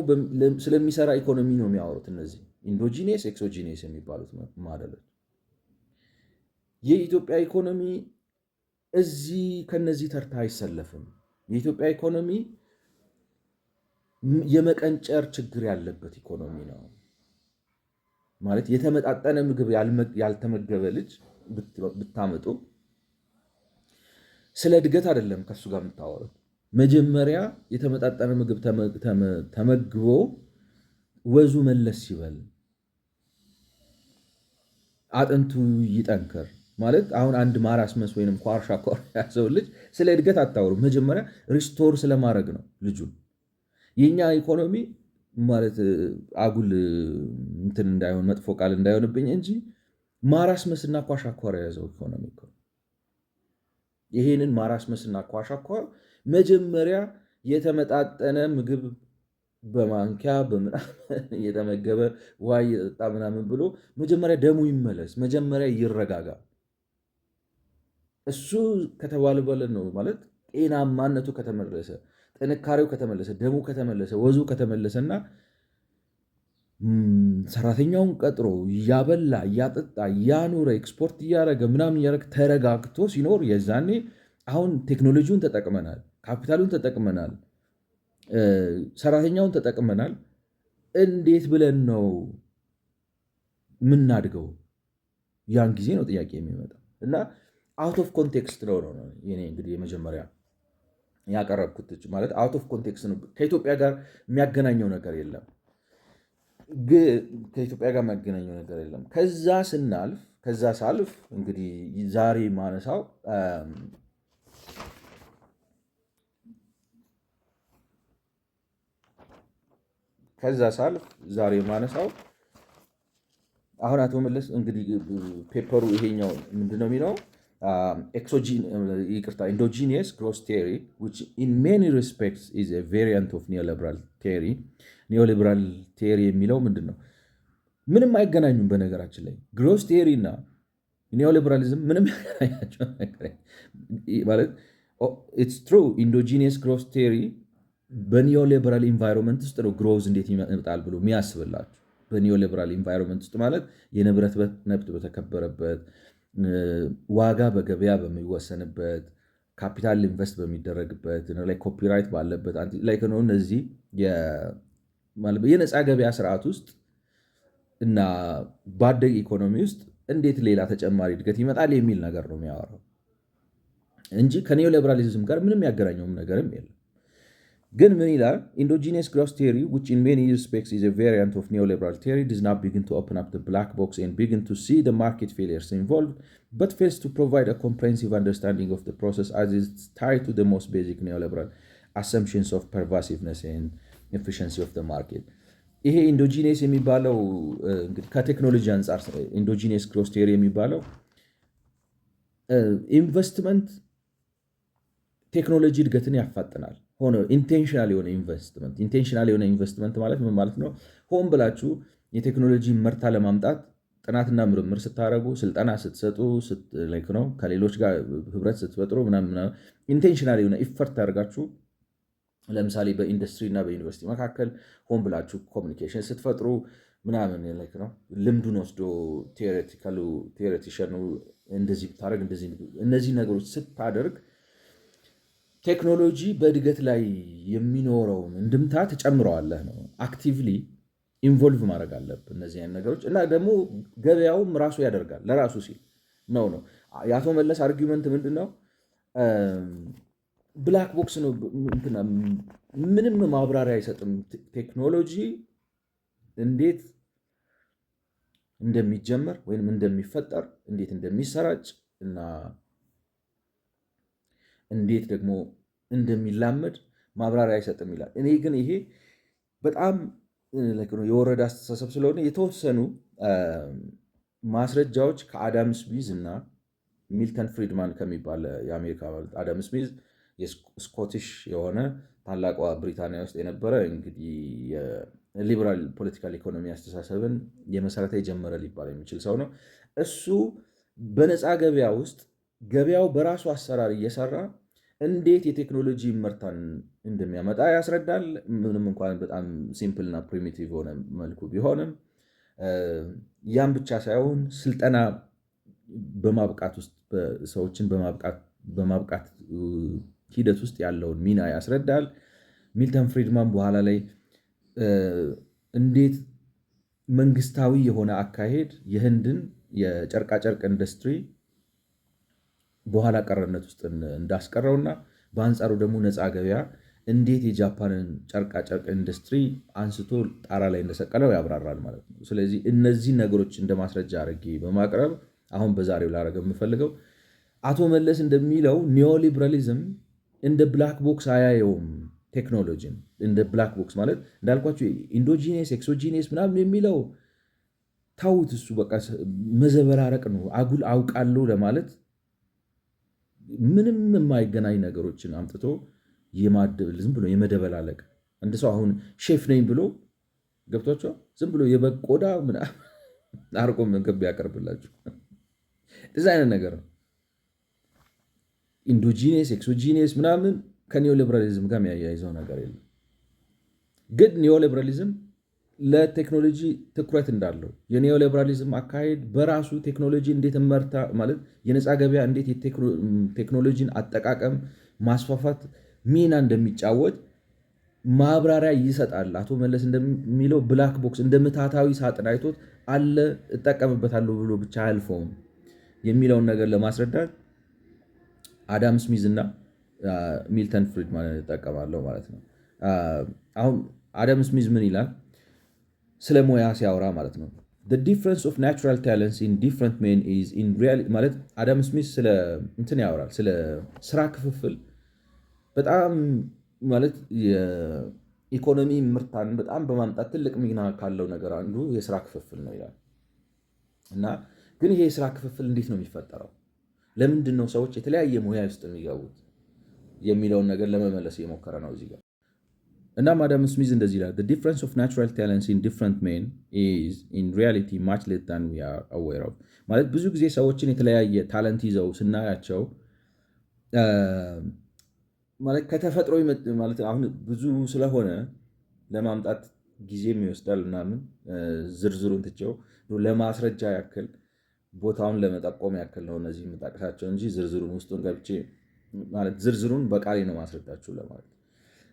ስለሚሰራ ኢኮኖሚ ነው የሚያወሩት እነዚህ ኢንዶጂኔስ ኤክሶጂኔስ የሚባሉት ማደሎች። የኢትዮጵያ ኢኮኖሚ እዚህ ከነዚህ ተርታ አይሰለፍም። የኢትዮጵያ ኢኮኖሚ የመቀንጨር ችግር ያለበት ኢኮኖሚ ነው ማለት የተመጣጠነ ምግብ ያልተመገበ ልጅ ብታመጡ ስለ እድገት አይደለም ከሱ ጋር የምታወሩት። መጀመሪያ የተመጣጠነ ምግብ ተመግቦ ወዙ መለስ ይበል፣ አጥንቱ ይጠንከር ማለት አሁን አንድ ማራስመስ ወይንም ኳርሻ ያዘው ልጅ ስለ እድገት አታወሩ። መጀመሪያ ሪስቶር ስለማድረግ ነው ልጁን። የኛ ኢኮኖሚ ማለት አጉል እንትን እንዳይሆን መጥፎ ቃል እንዳይሆንብኝ እንጂ ማራስመስና ኳሻኳር የያዘው ኢኮኖሚ እኮ ይሄንን ማራስመስና ኳሻኳር መጀመሪያ የተመጣጠነ ምግብ በማንኪያ በምናምን እየተመገበ ውሃ እየጠጣ ምናምን ብሎ መጀመሪያ ደሙ ይመለስ፣ መጀመሪያ ይረጋጋ። እሱ ከተባለ በለ ነው ማለት ጤናማነቱ ከተመለሰ ጥንካሬው ከተመለሰ፣ ደሙ ከተመለሰ፣ ወዙ ከተመለሰና ሰራተኛውን ቀጥሮ እያበላ እያጠጣ እያኖረ ኤክስፖርት እያደረገ ምናምን እያደረገ ተረጋግቶ ሲኖር የዛኔ አሁን ቴክኖሎጂውን ተጠቅመናል፣ ካፒታሉን ተጠቅመናል፣ ሰራተኛውን ተጠቅመናል። እንዴት ብለን ነው የምናድገው? ያን ጊዜ ነው ጥያቄ የሚመጣው እና አውት ኦፍ ኮንቴክስት ነው የኔ እንግዲህ የመጀመሪያ ያቀረብኩት ማለት አውት ኦፍ ኮንቴክስት ነው። ከኢትዮጵያ ጋር የሚያገናኘው ነገር የለም። ከኢትዮጵያ ጋር የሚያገናኘው ነገር የለም። ከዛ ሳልፍ እንግዲህ ዛሬ ማነሳው አሁን አቶ መለስ እንግዲህ ፔፐሩ ይሄኛው ምንድነው የሚለው endogenous growth theory which in many respects is a variant of neoliberal theory ኒዮሊበራል ቴሪ የሚለው ምንድን ነው? ምንም አይገናኙም። በነገራችን ላይ ግሮስ ቴሪ እና ኒዮሊበራሊዝም ምንም ያገናኛቸው ማለት ኢትስ ትሩ ኢንዶጂኒየስ ግሮስ ቴሪ በኒዮሊበራል ኢንቫይሮንመንት ውስጥ ነው ግሮዝ እንዴት ይመጣል ብሎ የሚያስብላችሁ። በኒዮሊበራል ኢንቫይሮንመንት ውስጥ ማለት የንብረት መብት በተከበረበት፣ ዋጋ በገበያ በሚወሰንበት፣ ካፒታል ኢንቨስት በሚደረግበት፣ ኮፒራይት ባለበት እነዚህ የነፃ ገበያ ስርዓት ውስጥ እና ባደግ ኢኮኖሚ ውስጥ እንዴት ሌላ ተጨማሪ እድገት ይመጣል የሚል ነገር ነው የሚያወራው እንጂ ከኒዮሊበራሊዝም ጋር ምንም ያገናኘውም ነገርም የለም። ግን ምን ይላል? ኢንዶጂነስ ግሮስ ቴሪ which in many respects is a variant of neoliberal theory does not begin to open up the black box and begin to see the market failures involved but fails to provide a comprehensive understanding of the process as it's tied to the most basic neoliberal assumptions of pervasiveness and efficiency of the market። ይሄ ኢንዶጂነስ የሚባለው እንግዲህ ከቴክኖሎጂ አንጻር ኢንዶጂነስ ግሮስ ቴሪ የሚባለው ኢንቨስትመንት ቴክኖሎጂ እድገትን ያፋጥናል። ሆኖ ኢንቴንሽናል የሆነ ኢንቨስትመንት ማለት ምን ማለት ነው? ሆን ብላችሁ የቴክኖሎጂ መርታ ለማምጣት ጥናትና ምርምር ስታደረጉ፣ ስልጠና ስትሰጡ፣ ከሌሎች ጋር ህብረት ስትፈጥሩ ኢንቴንሽናል የሆነ ኢፈርት አድርጋችሁ ለምሳሌ በኢንዱስትሪ እና በዩኒቨርሲቲ መካከል ሆን ብላችሁ ኮሚኒኬሽን ስትፈጥሩ ምናምን ልምዱን ወስዶ ቴዎሬቲሽኑ እንደዚህ ብታደርግ እነዚህ ነገሮች ስታደርግ ቴክኖሎጂ በእድገት ላይ የሚኖረውን እንድምታ ትጨምረዋለህ ነው። አክቲቭሊ ኢንቮልቭ ማድረግ አለብህ እነዚህ አይነት ነገሮች እና ደግሞ ገበያውም ራሱ ያደርጋል ለራሱ ሲል ነው። የአቶ መለስ አርጊመንት ምንድን ነው? ብላክ ቦክስ ነው፣ ምንም ማብራሪያ አይሰጥም። ቴክኖሎጂ እንዴት እንደሚጀመር ወይም እንደሚፈጠር፣ እንዴት እንደሚሰራጭ እና እንዴት ደግሞ እንደሚላመድ ማብራሪያ አይሰጥም ይላል። እኔ ግን ይሄ በጣም የወረደ አስተሳሰብ ስለሆነ የተወሰኑ ማስረጃዎች ከአዳም ስሚዝ እና ሚልተን ፍሪድማን ከሚባል የአሜሪካ አዳም ስሚዝ የስኮቲሽ የሆነ ታላቋ ብሪታንያ ውስጥ የነበረ እንግዲህ የሊበራል ፖለቲካል ኢኮኖሚ አስተሳሰብን የመሰረተ የጀመረ ሊባል የሚችል ሰው ነው። እሱ በነፃ ገበያ ውስጥ ገበያው በራሱ አሰራር እየሰራ እንዴት የቴክኖሎጂ ምርታን እንደሚያመጣ ያስረዳል። ምንም እንኳን በጣም ሲምፕልና ፕሪሚቲቭ የሆነ መልኩ ቢሆንም ያም ብቻ ሳይሆን ስልጠና በማብቃት ውስጥ ሰዎችን በማብቃት ሂደት ውስጥ ያለውን ሚና ያስረዳል። ሚልተን ፍሪድማን በኋላ ላይ እንዴት መንግስታዊ የሆነ አካሄድ የህንድን የጨርቃጨርቅ ኢንዱስትሪ በኋላ ቀረነት ውስጥ እንዳስቀረውና በአንጻሩ ደግሞ ነፃ ገበያ እንዴት የጃፓንን ጨርቃጨርቅ ኢንዱስትሪ አንስቶ ጣራ ላይ እንደሰቀለው ያብራራል ማለት ነው። ስለዚህ እነዚህ ነገሮች እንደ ማስረጃ አድርጌ በማቅረብ አሁን በዛሬው ላደርግ የምፈልገው አቶ መለስ እንደሚለው ኒዮሊበራሊዝም እንደ ብላክ ቦክስ አያየውም። ቴክኖሎጂን እንደ ብላክ ቦክስ ማለት እንዳልኳቸው ኢንዶጂኒየስ ኤክሶጂኒየስ ምናምን የሚለው ታውት፣ እሱ በቃ መዘበራረቅ ነው። አጉል አውቃለሁ ለማለት ምንም የማይገናኝ ነገሮችን አምጥቶ ዝም ብሎ የመደበላለቅ አንድ ሰው አሁን ሼፍ ነኝ ብሎ ገብቷቸው ዝም ብሎ የበግ ቆዳ ምናምን አርቆ ምግብ ያቀርብላችሁ እዚ አይነት ነገር ነው። ኢንዶጂኒየስ ኤክሶጂኒየስ ምናምን ከኒዮሊበራሊዝም ጋር የሚያያይዘው ነገር የለም። ግን ኒዮሊበራሊዝም ለቴክኖሎጂ ትኩረት እንዳለው የኒዮሊበራሊዝም አካሄድ በራሱ ቴክኖሎጂ እንዴት መርታ ማለት የነፃ ገበያ እንዴት ቴክኖሎጂን አጠቃቀም ማስፋፋት ሚና እንደሚጫወት ማብራሪያ ይሰጣል። አቶ መለስ እንደሚለው ብላክ ቦክስ እንደ ምታታዊ ሳጥን አይቶት አለ እጠቀምበታለሁ ብሎ ብቻ አያልፈውም የሚለውን ነገር ለማስረዳት አዳም ስሚዝ እና ሚልተን ፍሪድማን እጠቀማለሁ ማለት ነው። አሁን አዳም ስሚዝ ምን ይላል ስለ ሙያ ሲያወራ ማለት ነው the difference of natural talents in different men is in reality ማለት አዳም ስሚዝ ስለ እንትን ያወራል ስለ ስራ ክፍፍል በጣም ማለት የኢኮኖሚ ምርታን በጣም በማምጣት ትልቅ ሚና ካለው ነገር አንዱ የስራ ክፍፍል ነው ይላል። እና ግን ይሄ የስራ ክፍፍል እንዴት ነው የሚፈጠረው? ለምንድን ነው ሰዎች የተለያየ ሙያ ውስጥ የሚገቡት የሚለውን ነገር ለመመለስ እየሞከረ ነው እዚህ ጋር። እናም አዳም ስሚዝ እንደዚህ ይላል the difference of natural talents in different men is in reality much less than we are aware of ማለት ብዙ ጊዜ ሰዎችን የተለያየ ታለንት ይዘው ስናያቸው ማለት ከተፈጥሮ ማለት አሁን ብዙ ስለሆነ ለማምጣት ጊዜም ይወስዳል ምናምን ዝርዝሩን ትቼው ለማስረጃ ያክል ቦታውን ለመጠቆም ያክል ነው እነዚህ የምጠቅሳቸው እንጂ ዝርዝሩን ውስጡን ገብቼ ማለት ዝርዝሩን በቃሌ ነው ማስረዳችሁ ለማለት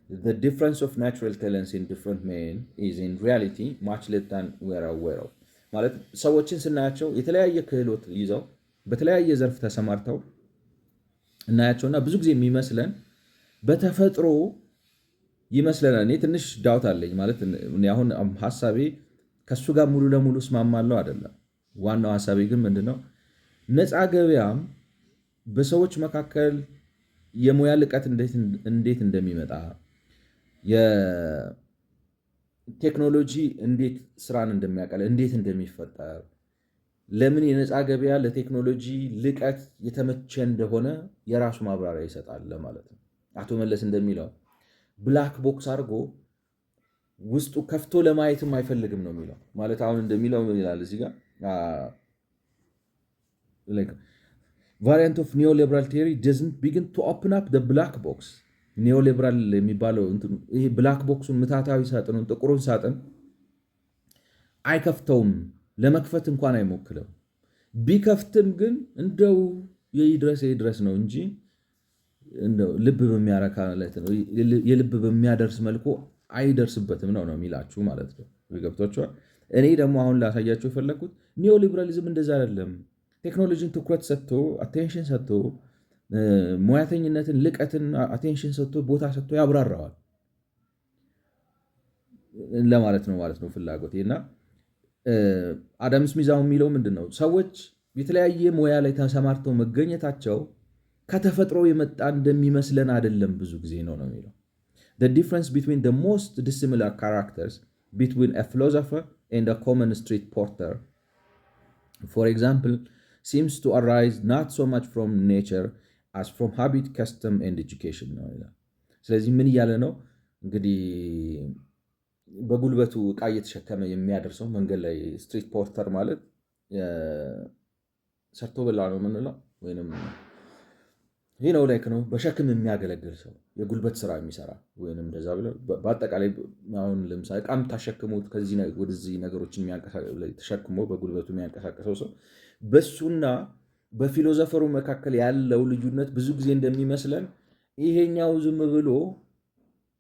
the difference of natural talents in different men is in reality much less than we are aware of ማለት ሰዎችን ስናያቸው የተለያየ ክህሎት ይዘው በተለያየ ዘርፍ ተሰማርተው እናያቸውና ብዙ ጊዜ የሚመስለን በተፈጥሮ ይመስለናል። እኔ ትንሽ ዳውት አለኝ ማለት አሁን ሐሳቤ ከሱ ጋር ሙሉ ለሙሉ እስማማለሁ አይደለም። ዋናው ሐሳቤ ግን ምንድነው ነፃ ገበያም በሰዎች መካከል የሙያ ልቀት እንዴት እንደሚመጣ የቴክኖሎጂ እንዴት ስራን እንደሚያቀል እንዴት እንደሚፈጠር ለምን የነፃ ገበያ ለቴክኖሎጂ ልቀት የተመቸ እንደሆነ የራሱ ማብራሪያ ይሰጣል ማለት ነው። አቶ መለስ እንደሚለው ብላክ ቦክስ አድርጎ ውስጡ ከፍቶ ለማየትም አይፈልግም ነው የሚለው። ማለት አሁን እንደሚለው ምን ይላል እዚህ ጋር variant of neoliberal theory doesn't begin to open up the black box ኒዮሊበራል የሚባለው ይሄ ብላክ ቦክሱን ምታታዊ ሳጥኑን ጥቁሩን ሳጥን አይከፍተውም፣ ለመክፈት እንኳን አይሞክርም። ቢከፍትም ግን እንደው የይድረስ ነው እንጂ ልብ በሚያረካ የልብ በሚያደርስ መልኩ አይደርስበትም ነው የሚላችሁ ማለት ነው። ገብቷችኋል? እኔ ደግሞ አሁን ላሳያችሁ የፈለግኩት ኒዮሊበራሊዝም እንደዛ አይደለም። ቴክኖሎጂን ትኩረት ሰጥቶ አቴንሽን ሰጥቶ ሙያተኝነትን ልቀትን አቴንሽን ሰጥቶ ቦታ ሰጥቶ ያብራራዋል ለማለት ነው ፍላጎቴ። እና አዳም ስሚዝ የሚለው ምንድን ነው ሰዎች የተለያየ ሙያ ላይ ተሰማርተው መገኘታቸው ከተፈጥሮ የመጣ እንደሚመስለን አይደለም ብዙ ጊዜ ነው የሚለው the difference between the most dissimilar characters between a philosopher and a common street porter for example seems to arise not so much from nature as from habit custom and education ነው ይላል። ስለዚህ ምን እያለ ነው እንግዲህ በጉልበቱ ዕቃ እየተሸከመ የሚያደርሰው መንገድ ላይ ስትሪት ፖርተር ማለት ሰርቶ በላ ነው የምንለው ወይንም ይህ ነው ላይክ ነው በሸክም የሚያገለግል ሰው የጉልበት ስራ የሚሰራ ወይንም እንደዛ ብለው በአጠቃላይ አሁን ለምሳሌ ዕቃም ታሸክሙት ከዚህ ወደዚህ ነገሮችን ተሸክሞ በጉልበቱ የሚያንቀሳቀሰው ሰው በሱና በፊሎዞፈሩ መካከል ያለው ልዩነት ብዙ ጊዜ እንደሚመስለን ይሄኛው ዝም ብሎ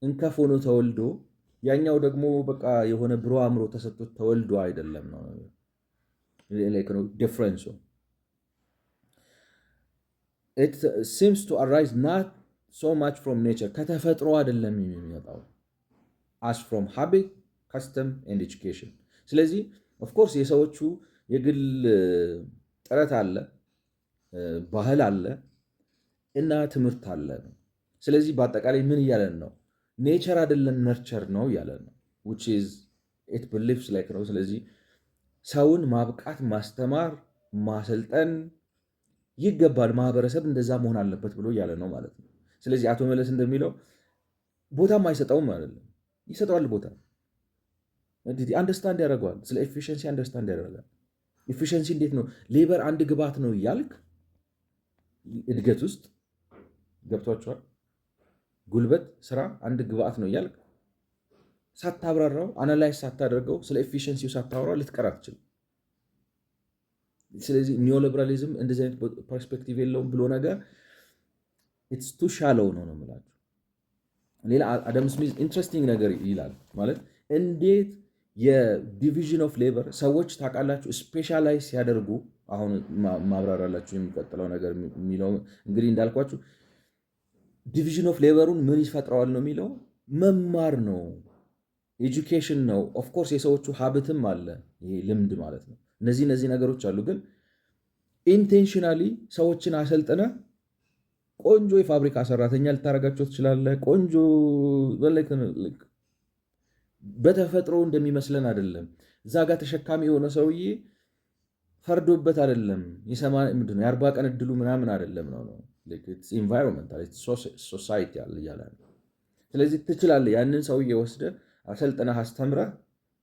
እንከፍ ሆኖ ተወልዶ ያኛው ደግሞ በቃ የሆነ ብሮ አእምሮ ተሰጥቶት ተወልዶ አይደለም ነው ላይክ ነው ዲፍረንሱ it seems to arise not so much from nature ከተፈጥሮ አይደለም የሚመጣው as from habit custom and education ስለዚህ of course የሰዎቹ የግል ጥረት አለ ባህል አለ እና ትምህርት አለ ነው። ስለዚህ በአጠቃላይ ምን እያለን ነው ኔቸር አይደለም ነርቸር ነው እያለን ነው which is it believes like ነው። ስለዚህ ሰውን ማብቃት ማስተማር ማሰልጠን ይገባል ማህበረሰብ እንደዛ መሆን አለበት ብሎ እያለ ነው ማለት ነው። ስለዚህ አቶ መለስ እንደሚለው ቦታም አይሰጠውም አይደለም ይሰጠዋል ቦታ እንዴ አንደርስታንድ ያደርገዋል። ስለ ኤፊሺየንሲ አንደርስታንድ ያደርጋል። ኤፊሺየንሲ እንዴት ነው ሌበር አንድ ግብዓት ነው እያልክ እድገት ውስጥ ገብቷቸዋል። ጉልበት፣ ስራ አንድ ግብአት ነው እያልክ ሳታብራራው አናላይዝ ሳታደርገው ስለ ኤፊሽንሲው ሳታወራው ልትቀር አትችልም። ስለዚህ ኒዮሊበራሊዝም እንደዚህ አይነት ፐርስፔክቲቭ የለውም ብሎ ነገር ኢትስ ቱ ሻሎው ነው የምላችሁ። ሌላ አዳም ስሚዝ ኢንትረስቲንግ ነገር ይላል ማለት እንዴት የዲቪዥን ኦፍ ሌበር ሰዎች ታውቃላችሁ ስፔሻላይዝ ሲያደርጉ አሁን ማብራራላችሁ የሚቀጥለው ነገር የሚለው እንግዲህ እንዳልኳችሁ ዲቪዥን ኦፍ ሌበሩን ምን ይፈጥረዋል ነው የሚለው መማር ነው፣ ኤጁኬሽን ነው። ኦፍኮርስ የሰዎቹ ሀብትም አለ፣ ይሄ ልምድ ማለት ነው። እነዚህ ነገሮች አሉ። ግን ኢንቴንሽናሊ ሰዎችን አሰልጥነ ቆንጆ የፋብሪካ ሰራተኛ ልታረጋቸው ትችላለህ። ቆንጆ በተፈጥሮ እንደሚመስለን አይደለም። እዛ ጋር ተሸካሚ የሆነ ሰውዬ ፈርዶበት አይደለም። ምንድነው የ40 ቀን እድሉ ምናምን አይደለም ነው ኢንቫይሮንመንታል ሶሳይቲ ያለ እያለ። ስለዚህ ትችላለህ። ያንን ሰውዬ ወስደህ አሰልጥነህ አስተምረህ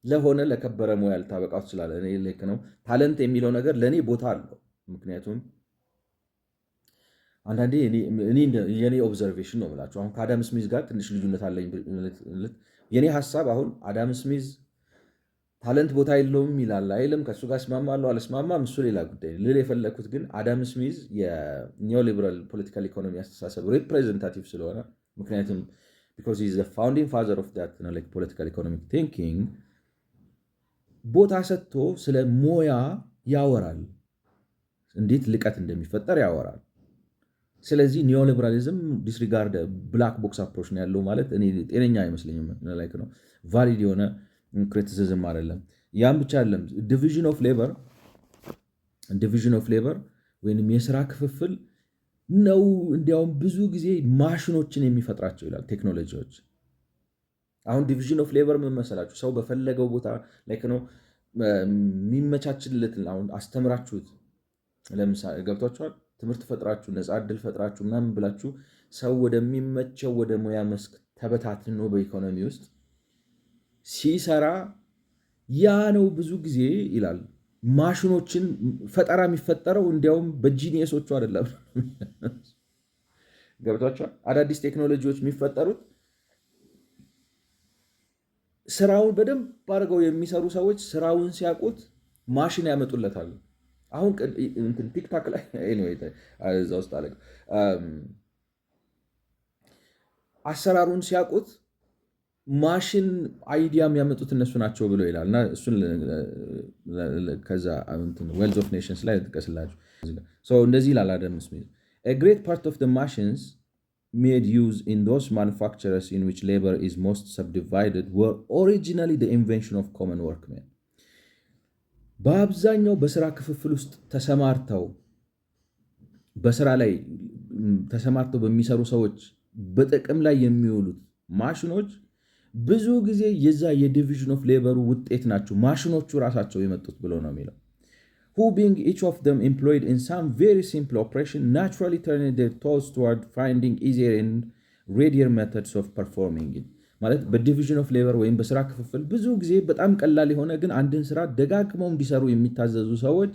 ለሆነ ለከበረ ሙያ ልታበቃው ትችላለህ። እኔ ልክ ነው ታለንት የሚለው ነገር ለእኔ ቦታ አለው። ምክንያቱም አንዳንዴ የኔ ኦብዘርቬሽን ነው የምላችሁ። አሁን ከአዳም ስሚዝ ጋር ትንሽ ልዩነት አለኝ። የኔ ሀሳብ አሁን አዳም ስሚዝ ታለንት ቦታ የለውም ይላል አይልም፣ ከእሱ ጋር እስማማለሁ አልስማማም፣ እሱ ሌላ ጉዳይ። ልል የፈለግኩት ግን አዳም ስሚዝ የኒዮሊበራል ፖለቲካል ኢኮኖሚ አስተሳሰብ ሪፕሬዘንታቲቭ ስለሆነ፣ ምክንያቱም ቢኮዝ ሂዝ ዘ ፋውንዲንግ ፋዘር ኦፍ ዛት ፖለቲካል ኢኮኖሚክ ቲንኪንግ ቦታ ሰጥቶ ስለ ሞያ ያወራል፣ እንዴት ልቀት እንደሚፈጠር ያወራል። ስለዚህ ኒዮሊበራሊዝም ዲስሪጋርድ ብላክ ቦክስ አፕሮች ነው ያለው ማለት እኔ ጤነኛ አይመስለኝም። ላይክ ነው ቫሊድ የሆነ ክሪቲሲዝም አይደለም። ያም ብቻ አይደለም። ዲቪዥን ኦፍ ሌበር ወይም የስራ ክፍፍል ነው እንዲያውም ብዙ ጊዜ ማሽኖችን የሚፈጥራቸው ይላል ቴክኖሎጂዎች። አሁን ዲቪዥን ኦፍ ሌበር ምን መሰላችሁ? ሰው በፈለገው ቦታ ላይክ ነው የሚመቻችልለት። አሁን አስተምራችሁት ለምሳሌ ገብቷችኋል፣ ትምህርት ፈጥራችሁ ነፃ ዕድል ፈጥራችሁ ምናምን ብላችሁ ሰው ወደሚመቸው ወደ ሙያ መስክ ተበታትኖ በኢኮኖሚ ውስጥ ሲሰራ ያ ነው ብዙ ጊዜ ይላል ማሽኖችን ፈጠራ የሚፈጠረው እንዲያውም በጂኒየሶቹ አይደለም። ገብቷችኋል? አዳዲስ ቴክኖሎጂዎች የሚፈጠሩት ስራውን በደንብ አድርገው የሚሰሩ ሰዎች ስራውን ሲያውቁት ማሽን ያመጡለታል። አሁን ቲክታክ ላይ እዛ ውስጥ አለ አሰራሩን ሲያውቁት ማሽን አይዲያ የሚያመጡት እነሱ ናቸው ብሎ ይላል። እና እሱን ከዛ ዌልዝ ኦፍ ኔሽንስ ላይ ጥቀስላችሁ እንደዚህ ይላል አዳም ስሚዝ a great part of the machines made use in those manufacturers in which labor is most subdivided were originally the invention of common workmen. በአብዛኛው በስራ ክፍፍል ውስጥ በስራ ላይ ተሰማርተው በሚሰሩ ሰዎች በጥቅም ላይ የሚውሉት ማሽኖች ብዙ ጊዜ የዛ የዲቪዥን ኦፍ ሌበሩ ውጤት ናቸው። ማሽኖቹ ራሳቸው የመጡት ብሎ ነው የሚለው። who being each of them employed in some very simple operation naturally turning their thoughts toward finding easier and readier methods of performing it. ማለት በዲቪዥን ኦፍ ሌበር ወይም በስራ ክፍፍል ብዙ ጊዜ በጣም ቀላል የሆነ ግን አንድን ስራ ደጋግመው እንዲሰሩ የሚታዘዙ ሰዎች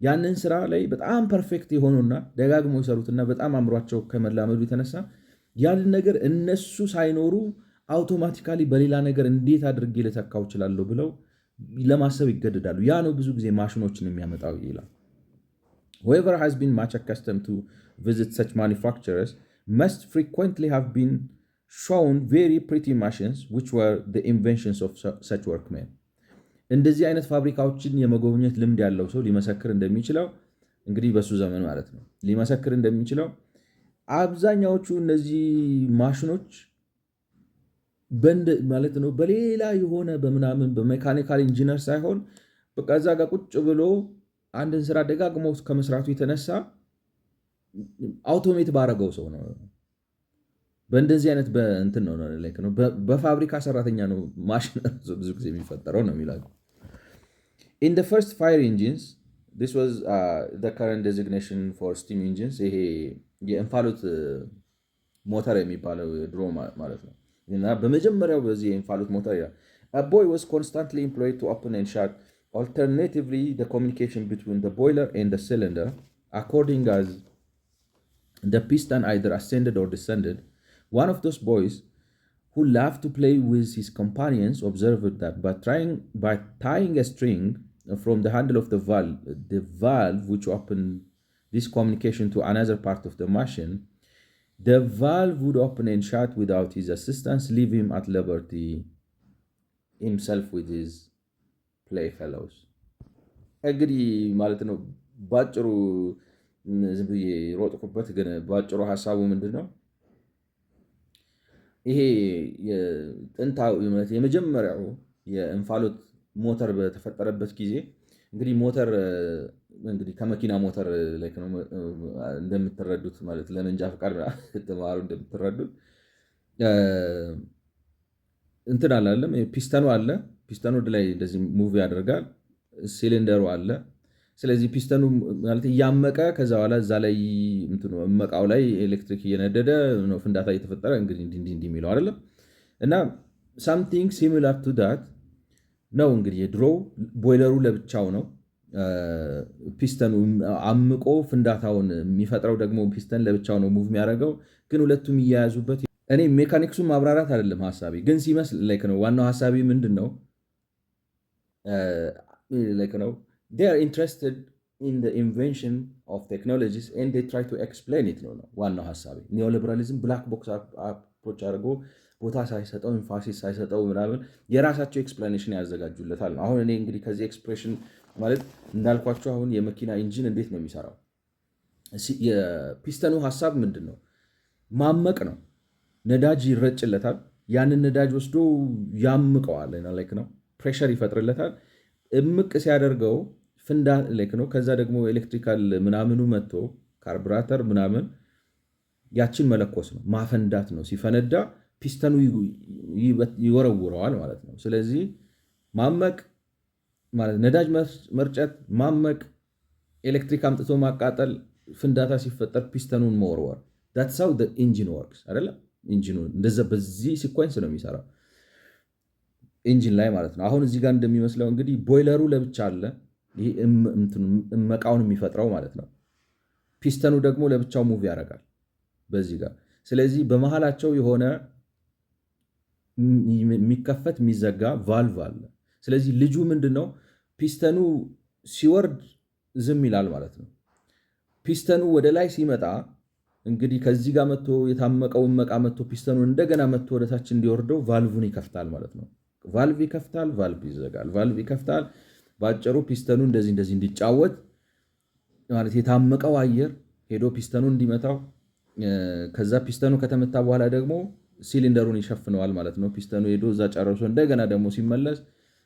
ያንን ስራ ላይ በጣም ፐርፌክት የሆኑና ደጋግመው ይሰሩትና በጣም አምሯቸው ከመላመዱ የተነሳ ያንን ነገር እነሱ ሳይኖሩ አውቶማቲካሊ በሌላ ነገር እንዴት አድርጌ ልተካው እችላለሁ ብለው ለማሰብ ይገደዳሉ። ያ ነው ብዙ ጊዜ ማሽኖችን የሚያመጣው ይላል። whoever has been much accustomed to visit such manufacturers must frequently have been shown very pretty machines which were the inventions of such workmen. እንደዚህ አይነት ፋብሪካዎችን የመጎብኘት ልምድ ያለው ሰው ሊመሰክር እንደሚችለው እንግዲህ በሱ ዘመን ማለት ነው ሊመሰክር እንደሚችለው አብዛኛዎቹ እነዚህ ማሽኖች ማለት ነው በሌላ የሆነ በምናምን በሜካኒካል ኢንጂነር ሳይሆን በቃ እዛ ጋር ቁጭ ብሎ አንድን ስራ ደጋግሞ ከመስራቱ የተነሳ አውቶሜት ባረገው ሰው ነው። በእንደዚህ አይነት በእንትን ነው በፋብሪካ ሰራተኛ ነው ማሽን ብዙ ጊዜ የሚፈጠረው ነው የሚላሉ። In the first fire engines, this was the current designation for steam engines. ይሄ የእንፋሎት ሞተር የሚባለው ድሮ ማለት ነው። እና በመጀመሪያው በዚህ የእንፋሎት ሞተር ይላል a boy was constantly employed to open and shut alternatively the communication between the boiler and the cylinder according as the piston either ascended or descended One of those boys who loved to play with his companions observed that by tying a string from the handle of the valve which opened this communication to another part of the machine, the valve would open and shut without his assistance, leave him at liberty himself with his playfellows. እንግዲህ ማለት ነው ባጭሩ ዝም ብዬ ሮጥኩበት፣ ግን ባጭሩ ሐሳቡ ምንድነው? ይሄ የጥንታዊ የመጀመሪያው የእንፋሎት ሞተር በተፈጠረበት ጊዜ እንግዲህ ሞተር እንግዲህ ከመኪና ሞተር ላይ ነው እንደምትረዱት ማለት ለመንጃ ፈቃድ ተማሩ እንደምትረዱት እንትን አላለም ፒስተኑ አለ። ፒስተኑ ወደ ላይ እንደዚህ ሙቭ ያደርጋል። ሲሊንደሩ አለ። ስለዚህ ፒስተኑ ማለት እያመቀ ከዛ በኋላ እዛ ላይ እንትኑ እመቃው ላይ ኤሌክትሪክ እየነደደ ነው ፍንዳታ እየተፈጠረ እንግዲህ እንዲህ የሚለው አይደለም። እና something similar to that ነው እንግዲህ የድሮ ቦይለሩ ለብቻው ነው። ፒስተኑ አምቆ ፍንዳታውን የሚፈጥረው ደግሞ ፒስተን ለብቻው ነው ሙቭ የሚያደርገው። ግን ሁለቱም እያያዙበት እኔ ሜካኒክሱን ማብራራት አይደለም ሐሳቤ፣ ግን ሲመስል ላይክ ነው ዋናው ሐሳቤ ምንድነው ላይክ ነው they are interested in the invention of technologies and they try to explain it ነው ዋናው ሐሳቤ። ኒዮሊበራሊዝም ብላክ ቦክስ አፕሮች አድርጎ ቦታ ሳይሰጠው ኢንፋሲስ ሳይሰጠው ምናምን የራሳቸው ኤክስፕላኔሽን ያዘጋጁለታል ነው። አሁን እኔ እንግዲህ ከዚህ ኤክስፕሬሽን ማለት እንዳልኳቸው አሁን የመኪና ኢንጂን እንዴት ነው የሚሰራው? የፒስተኑ ሐሳብ ምንድን ነው? ማመቅ ነው። ነዳጅ ይረጭለታል። ያንን ነዳጅ ወስዶ ያምቀዋል ላይክ ነው ፕሬሸር ይፈጥርለታል። እምቅ ሲያደርገው ፍንዳ ላይክ ነው። ከዛ ደግሞ ኤሌክትሪካል ምናምኑ መጥቶ ካርቡራተር ምናምን ያችን መለኮስ ነው ማፈንዳት ነው። ሲፈነዳ ፒስተኑ ይወረውረዋል ማለት ነው። ስለዚህ ማመቅ ማለት ነዳጅ መርጨት፣ ማመቅ፣ ኤሌክትሪክ አምጥቶ ማቃጠል፣ ፍንዳታ ሲፈጠር ፒስተኑን መወርወር። that's how the engine works አይደለ? ኢንጂኑ እንደዛ በዚህ ሲኳንስ ነው የሚሰራው ኢንጂን ላይ ማለት ነው። አሁን እዚህ ጋር እንደሚመስለው እንግዲህ ቦይለሩ ለብቻ አለ፣ ይሄ እመቃውን የሚፈጥረው ማለት ነው። ፒስተኑ ደግሞ ለብቻው ሙቭ ያደርጋል በዚህ ጋር። ስለዚህ በመሃላቸው የሆነ የሚከፈት የሚዘጋ ቫልቭ አለ። ስለዚህ ልጁ ምንድነው ፒስተኑ ሲወርድ ዝም ይላል ማለት ነው። ፒስተኑ ወደ ላይ ሲመጣ እንግዲህ ከዚህ ጋር መጥቶ የታመቀው እመቃ መጥቶ ፒስተኑ እንደገና መጥቶ ወደታች እንዲወርደው ቫልቭን ይከፍታል ማለት ነው። ቫልቭ ይከፍታል፣ ቫልቭ ይዘጋል፣ ቫልቭ ይከፍታል። ባጭሩ ፒስተኑ እንደዚህ እንዲጫወት ማለት የታመቀው አየር ሄዶ ፒስተኑ እንዲመታው፣ ከዛ ፒስተኑ ከተመታ በኋላ ደግሞ ሲሊንደሩን ይሸፍነዋል ማለት ነው። ፒስተኑ ሄዶ እዛ ጨርሶ እንደገና ደግሞ ሲመለስ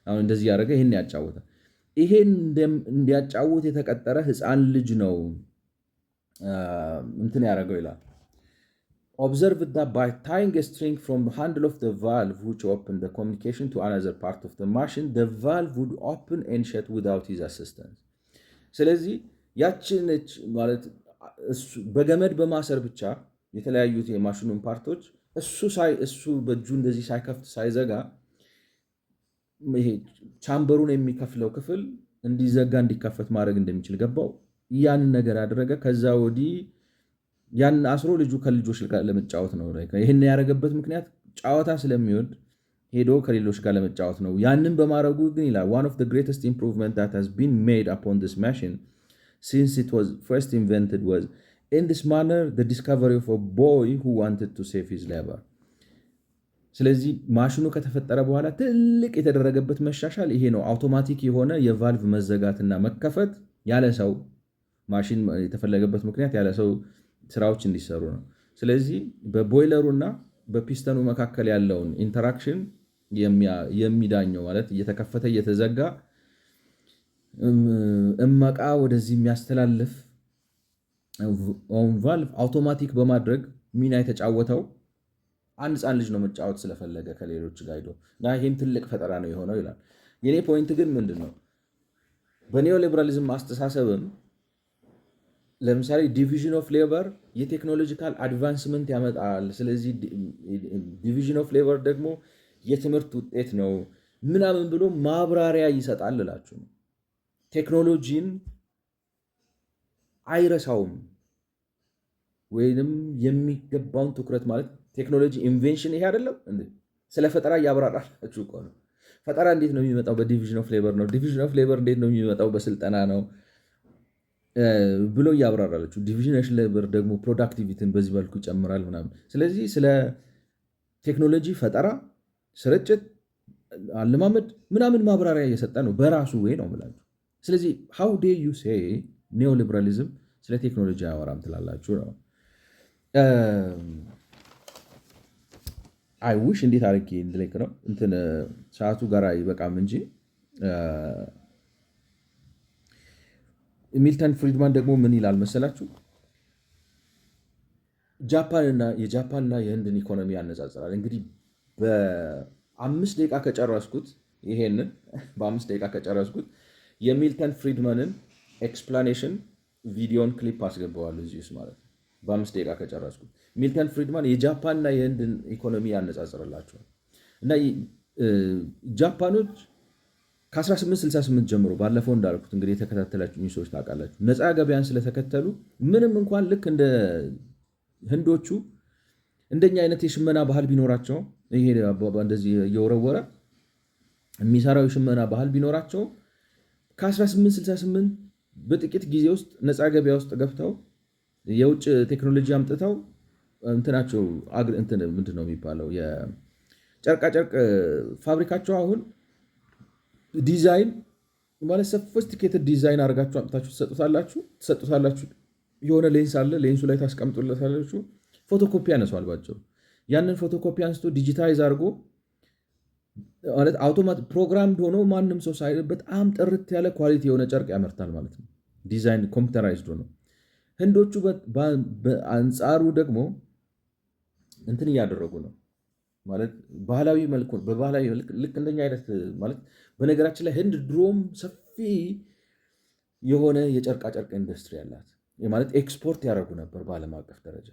አሁን እንደዚህ ያደረገ ይሄን ያጫውታል። ይሄን እንዲያጫውት የተቀጠረ ህፃን ልጅ ነው እንትን ያደረገው ይላል። observed that by tying a string from the handle of the valve which opened the communication to another part of the machine, the valve would open and shut without his assistance. ስለዚህ ያችን ማለት በገመድ በማሰር ብቻ የተለያዩት የማሽኑን ፓርቶች እሱ በእጁ እንደዚህ ሳይከፍት ሳይዘጋ ይሄ ቻምበሩን የሚከፍለው ክፍል እንዲዘጋ እንዲከፈት ማድረግ እንደሚችል ገባው። ያንን ነገር አደረገ። ከዛ ወዲህ ያን አስሮ ልጁ ከልጆች ጋር ለመጫወት ነው። ይህን ያደረገበት ምክንያት ጨዋታ ስለሚወድ ሄዶ ከሌሎች ጋር ለመጫወት ነው። ያንን በማድረጉ ግን ይላል one of the greatest improvement that has been made upon this machine since it was first invented was in this manner the discovery of a boy who wanted to save his labor. ስለዚህ ማሽኑ ከተፈጠረ በኋላ ትልቅ የተደረገበት መሻሻል ይሄ ነው። አውቶማቲክ የሆነ የቫልቭ መዘጋትና መከፈት ያለ ሰው ማሽን የተፈለገበት ምክንያት ያለ ሰው ስራዎች እንዲሰሩ ነው። ስለዚህ በቦይለሩና በፒስተኑ መካከል ያለውን ኢንተራክሽን የሚዳኘው ማለት እየተከፈተ እየተዘጋ እመቃ ወደዚህ የሚያስተላልፍ ቫልቭ አውቶማቲክ በማድረግ ሚና የተጫወተው አንድ ህፃን ልጅ ነው መጫወት ስለፈለገ ከሌሎች ጋር ሄዶ እና ይህም ትልቅ ፈጠራ ነው የሆነው ይላል። የኔ ፖይንት ግን ምንድን ነው? በኒዮሊበራሊዝም አስተሳሰብም ለምሳሌ ዲቪዥን ኦፍ ሌበር የቴክኖሎጂካል አድቫንስመንት ያመጣል። ስለዚህ ዲቪዥን ኦፍ ሌበር ደግሞ የትምህርት ውጤት ነው ምናምን ብሎ ማብራሪያ ይሰጣል እላችሁ ነው። ቴክኖሎጂን አይረሳውም። ወይንም የሚገባውን ትኩረት ማለት ቴክኖሎጂ ኢንቬንሽን ይሄ አይደለም እንዴ? ስለ ፈጠራ እያብራራላችሁ እኮ ነው። ፈጠራ እንዴት ነው የሚመጣው? በዲቪዥን ኦፍ ሌበር ነው። ዲቪዥን ኦፍ ሌበር እንዴት ነው የሚመጣው? በስልጠና ነው ብሎ እያብራራላችሁ። ዲቪዥን ኦፍ ሌበር ደግሞ ፕሮዳክቲቪቲን በዚህ መልኩ ይጨምራል ምናምን። ስለዚህ ስለ ቴክኖሎጂ ፈጠራ፣ ስርጭት፣ አለማመድ ምናምን ማብራሪያ እየሰጠ ነው በራሱ ወይ ነው የምላችሁ። ስለዚህ ሃው ዴ ዩ ሴይ ኒዮሊበራሊዝም ስለ ቴክኖሎጂ አያወራም ትላላችሁ ነው። አይ ውሽ እንዴት አድርጌ እንድለቅ ነው እንትን ሰዓቱ ጋር ይበቃም እንጂ ሚልተን ፍሪድማን ደግሞ ምን ይላል መሰላችሁ? የጃፓንና የህንድን ኢኮኖሚ ያነጻጽራል። እንግዲህ በ5 ደቂቃ ከጨረስኩት ይሄንን በ5 ደቂቃ ከጨረስኩት የሚልተን ፍሪድማንን ኤክስፕላኔሽን ቪዲዮን ክሊፕ አስገባዋለሁ እዚህ ውስጥ ማለት ነው። በ5 ደቂቃ ከጨረስኩት ሚልተን ፍሪድማን የጃፓንና የህንድን ኢኮኖሚ ያነጻጽርላቸዋል። እና ጃፓኖች ከ1868 ጀምሮ ባለፈው እንዳልኩት እንግዲህ የተከታተላችሁ ሰዎች ታውቃላችሁ፣ ነፃ ገበያን ስለተከተሉ ምንም እንኳን ልክ እንደ ህንዶቹ እንደኛ አይነት የሽመና ባህል ቢኖራቸው ይሄ እንደዚህ እየወረወረ የሚሰራው የሽመና ባህል ቢኖራቸው ከ1868 በጥቂት ጊዜ ውስጥ ነፃ ገበያ ውስጥ ገብተው የውጭ ቴክኖሎጂ አምጥተው እንትናቸው ምንድን ነው የሚባለው የጨርቃጨርቅ ፋብሪካቸው አሁን ዲዛይን ማለት ሶፊስቲኬትድ ዲዛይን አድርጋችሁ አምጥታችሁ ትሰጡታላችሁ። የሆነ ሌንስ አለ፣ ሌንሱ ላይ ታስቀምጡለታላችሁ። ፎቶኮፒ ያነሷል ባጭሩ። ያንን ፎቶኮፒ አንስቶ ዲጂታይዝ አድርጎ ማለት አውቶማቲክ ፕሮግራም ሆኖ ማንም ሰው ሳይል በጣም ጥርት ያለ ኳሊቲ የሆነ ጨርቅ ያመርታል ማለት ነው። ዲዛይን ኮምፒውተራይዝድ ነው። ህንዶቹ በአንጻሩ ደግሞ እንትን እያደረጉ ነው ማለት ባህላዊ መልኩ በባህላዊ ልክ እንደኛ አይነት ማለት በነገራችን ላይ ህንድ ድሮም ሰፊ የሆነ የጨርቃጨርቅ ኢንዱስትሪ ያላት ማለት ኤክስፖርት ያደረጉ ነበር በዓለም አቀፍ ደረጃ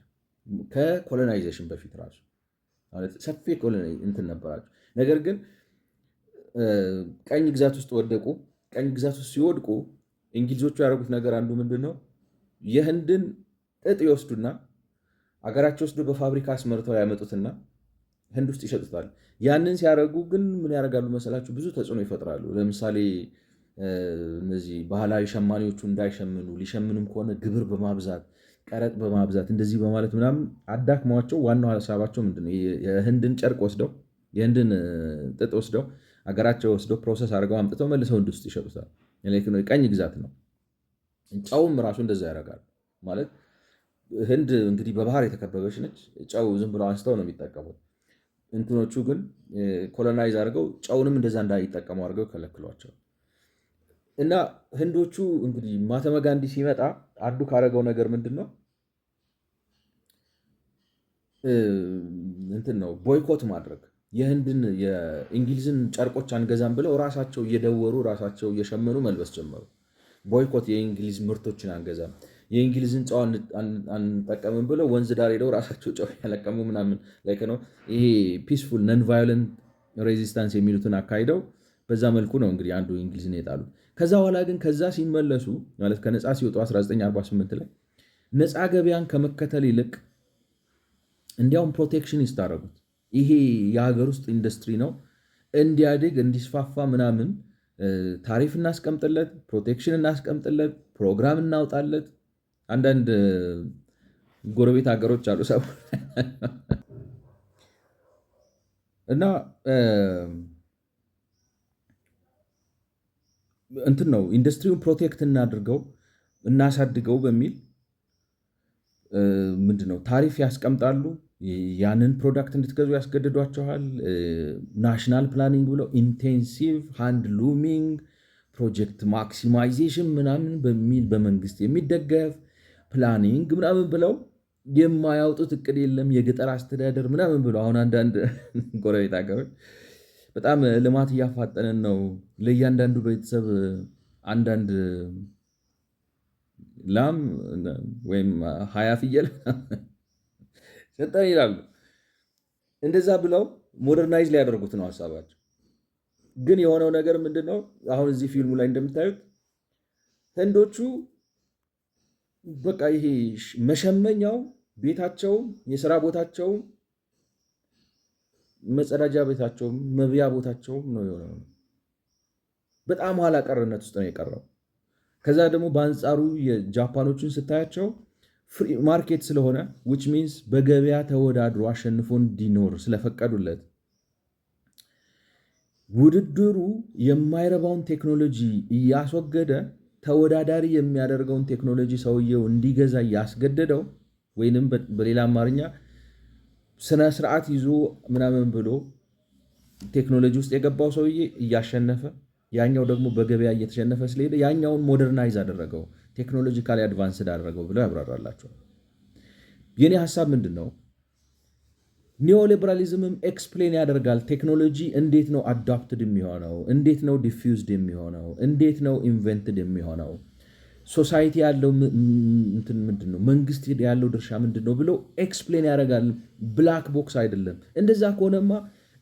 ከኮሎናይዜሽን በፊት ራሱ ማለት ሰፊ እንትን ነበራቸው። ነገር ግን ቀኝ ግዛት ውስጥ ወደቁ። ቀኝ ግዛት ውስጥ ሲወድቁ እንግሊዞቹ ያደረጉት ነገር አንዱ ምንድን ነው? የህንድን ጥጥ ይወስዱና አገራቸው ወስዶ በፋብሪካ አስመርተው ያመጡትና ህንድ ውስጥ ይሸጡታል። ያንን ሲያደርጉ ግን ምን ያደርጋሉ መሰላችሁ? ብዙ ተጽዕኖ ይፈጥራሉ። ለምሳሌ እነዚህ ባህላዊ ሸማኔዎቹ እንዳይሸምኑ፣ ሊሸምኑም ከሆነ ግብር በማብዛት ቀረጥ በማብዛት እንደዚህ በማለት ምናምን አዳክመዋቸው። ዋናው ሀሳባቸው ምንድነው? የህንድን ጨርቅ ወስደው የህንድን ጥጥ ወስደው አገራቸው ወስደው ፕሮሰስ አድርገው አምጥተው መልሰው ህንድ ውስጥ ይሸጡታል። ቀኝ ግዛት ነው። ጨውም ራሱ እንደዛ ያደርጋል ማለት ህንድ እንግዲህ በባህር የተከበበች ነች። ጨው ዝም ብለው አንስተው ነው የሚጠቀሙት። እንትኖቹ ግን ኮሎናይዝ አድርገው ጨውንም እንደዛ እንዳይጠቀሙ አድርገው ከለክሏቸው እና ህንዶቹ እንግዲህ ማህተመ ጋንዲ ሲመጣ አንዱ ካደረገው ነገር ምንድን ነው እንትን ነው ቦይኮት ማድረግ። የህንድን የእንግሊዝን ጨርቆች አንገዛም ብለው ራሳቸው እየደወሩ ራሳቸው እየሸመኑ መልበስ ጀመሩ። ቦይኮት፣ የእንግሊዝ ምርቶችን አንገዛም፣ የእንግሊዝን ጨው አንጠቀምም ብለው ወንዝ ዳር ሄደው ራሳቸው ጨው ያለቀሙ ምናምን ላይ ነው። ይሄ ፒስፉል ነን ቫዮለንት ሬዚስታንስ የሚሉትን አካሂደው በዛ መልኩ ነው እንግዲህ አንዱ እንግሊዝን የጣሉት። ከዛ በኋላ ግን ከዛ ሲመለሱ ማለት ከነፃ ሲወጡ 1948 ላይ ነፃ ገበያን ከመከተል ይልቅ እንዲያውም ፕሮቴክሽኒስት አደረጉት። ይሄ የሀገር ውስጥ ኢንዱስትሪ ነው እንዲያድግ እንዲስፋፋ ምናምን ታሪፍ እናስቀምጥለት፣ ፕሮቴክሽን እናስቀምጥለት፣ ፕሮግራም እናውጣለት። አንዳንድ ጎረቤት ሀገሮች አሉ ሰው እና እንትን ነው ኢንዱስትሪውን ፕሮቴክት እናድርገው እናሳድገው በሚል ምንድነው ታሪፍ ያስቀምጣሉ። ያንን ፕሮዳክት እንድትገዙ ያስገድዷቸዋል። ናሽናል ፕላኒንግ ብለው ኢንቴንሲቭ ሃንድ ሉሚንግ ፕሮጀክት ማክሲማይዜሽን ምናምን በሚል በመንግስት የሚደገፍ ፕላኒንግ ምናምን ብለው የማያውጡት እቅድ የለም። የገጠር አስተዳደር ምናምን ብለው አሁን አንዳንድ ጎረቤት ሀገሮች በጣም ልማት እያፋጠንን ነው፣ ለእያንዳንዱ ቤተሰብ አንዳንድ ላም ወይም 20 ፍየል ሰጠን ይላሉ። እንደዛ ብለው ሞደርናይዝ ሊያደርጉት ነው ሀሳባቸው። ግን የሆነው ነገር ምንድነው? አሁን እዚህ ፊልሙ ላይ እንደምታዩት ህንዶቹ በቃ ይሄ መሸመኛው ቤታቸውም የስራ ቦታቸውም መጸዳጃ ቤታቸውም መብያ ቦታቸውም ነው የሆነው። በጣም ኋላ ቀርነት ውስጥ ነው የቀረው። ከዛ ደግሞ በአንጻሩ የጃፓኖችን ስታያቸው ፍሪ ማርኬት ስለሆነ which means በገበያ ተወዳድሮ አሸንፎ እንዲኖር ስለፈቀዱለት ውድድሩ የማይረባውን ቴክኖሎጂ እያስወገደ ተወዳዳሪ የሚያደርገውን ቴክኖሎጂ ሰውየው እንዲገዛ እያስገደደው፣ ወይንም በሌላ አማርኛ ስነ ስርዓት ይዞ ምናምን ብሎ ቴክኖሎጂ ውስጥ የገባው ሰውዬ እያሸነፈ፣ ያኛው ደግሞ በገበያ እየተሸነፈ ስለሄደ ያኛውን ሞደርናይዝ አደረገው፣ ቴክኖሎጂካሊ አድቫንስድ አደረገው ብለው ያብራራላቸዋል። የኔ ሀሳብ ምንድን ነው? ኒዮሊበራሊዝምም ኤክስፕሌን ያደርጋል ቴክኖሎጂ እንዴት ነው አዳፕትድ የሚሆነው፣ እንዴት ነው ዲፊውዝድ የሚሆነው፣ እንዴት ነው ኢንቨንትድ የሚሆነው፣ ሶሳይቲ ያለው ምንድን ነው፣ መንግስት ያለው ድርሻ ምንድን ነው ብሎ ኤክስፕሌን ያደርጋል። ብላክ ቦክስ አይደለም። እንደዛ ከሆነማ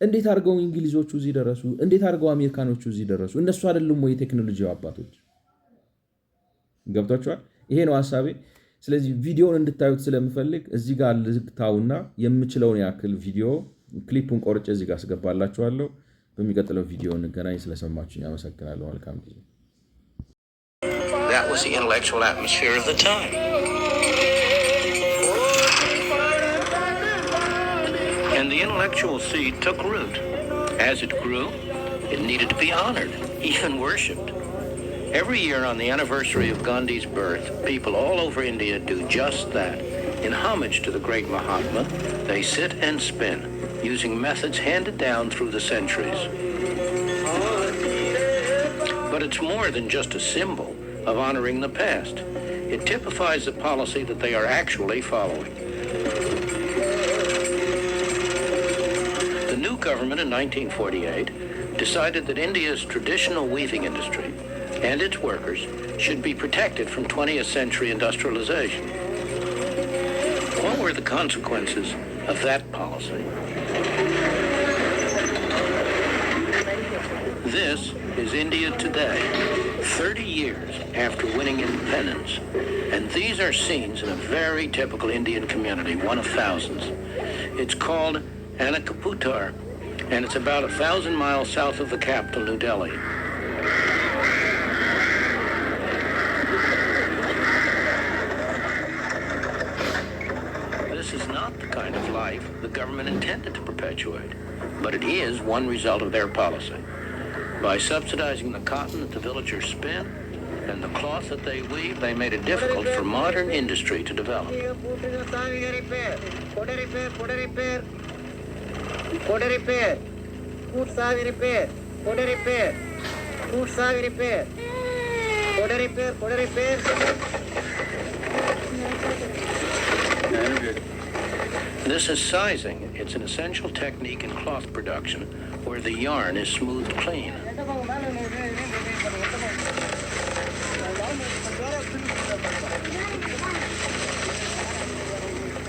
እንዴት አድርገው እንግሊዞቹ እዚህ ደረሱ? እንዴት አድርገው አሜሪካኖቹ እዚህ ደረሱ? እነሱ አይደሉም ወይ የቴክኖሎጂው አባቶች? ገብቷችኋል? ይሄ ነው ሀሳቤ። ስለዚህ ቪዲዮውን እንድታዩት ስለምፈልግ እዚህ ጋር ልግታውና የምችለውን ያክል ቪዲዮ ክሊፑን ቆርጬ እዚህ ጋር አስገባላችኋለሁ። በሚቀጥለው ቪዲዮ እንገናኝ። ስለሰማችሁኝ አመሰግናለሁ። መልካም ጊዜ። That was the intellectual atmosphere of the time. And the intellectual seed took root. As it grew, it needed to be honored, even worshipped. Every year on the anniversary of Gandhi's birth, people all over India do just that. In homage to the great Mahatma, they sit and spin, using methods handed down through the centuries. But it's more than just a symbol of honoring the past. It typifies the policy that they are actually following. The new government in 1948 decided that India's traditional weaving industry and its workers should be protected from 20th century industrialization. What were the consequences of that policy? This is India today, 30 years after winning independence, and these are scenes in a very typical Indian community, one of thousands. It's called Anakaputar, and it's about 1,000 miles south of the capital, New Delhi. This is not the kind of life the government intended to perpetuate, but it is one result of their policy. By subsidizing the cotton that the villagers spin and the cloth that they weave, they made it difficult for modern industry to develop. This is sizing. It's an essential technique in cloth production where the yarn is smoothed clean.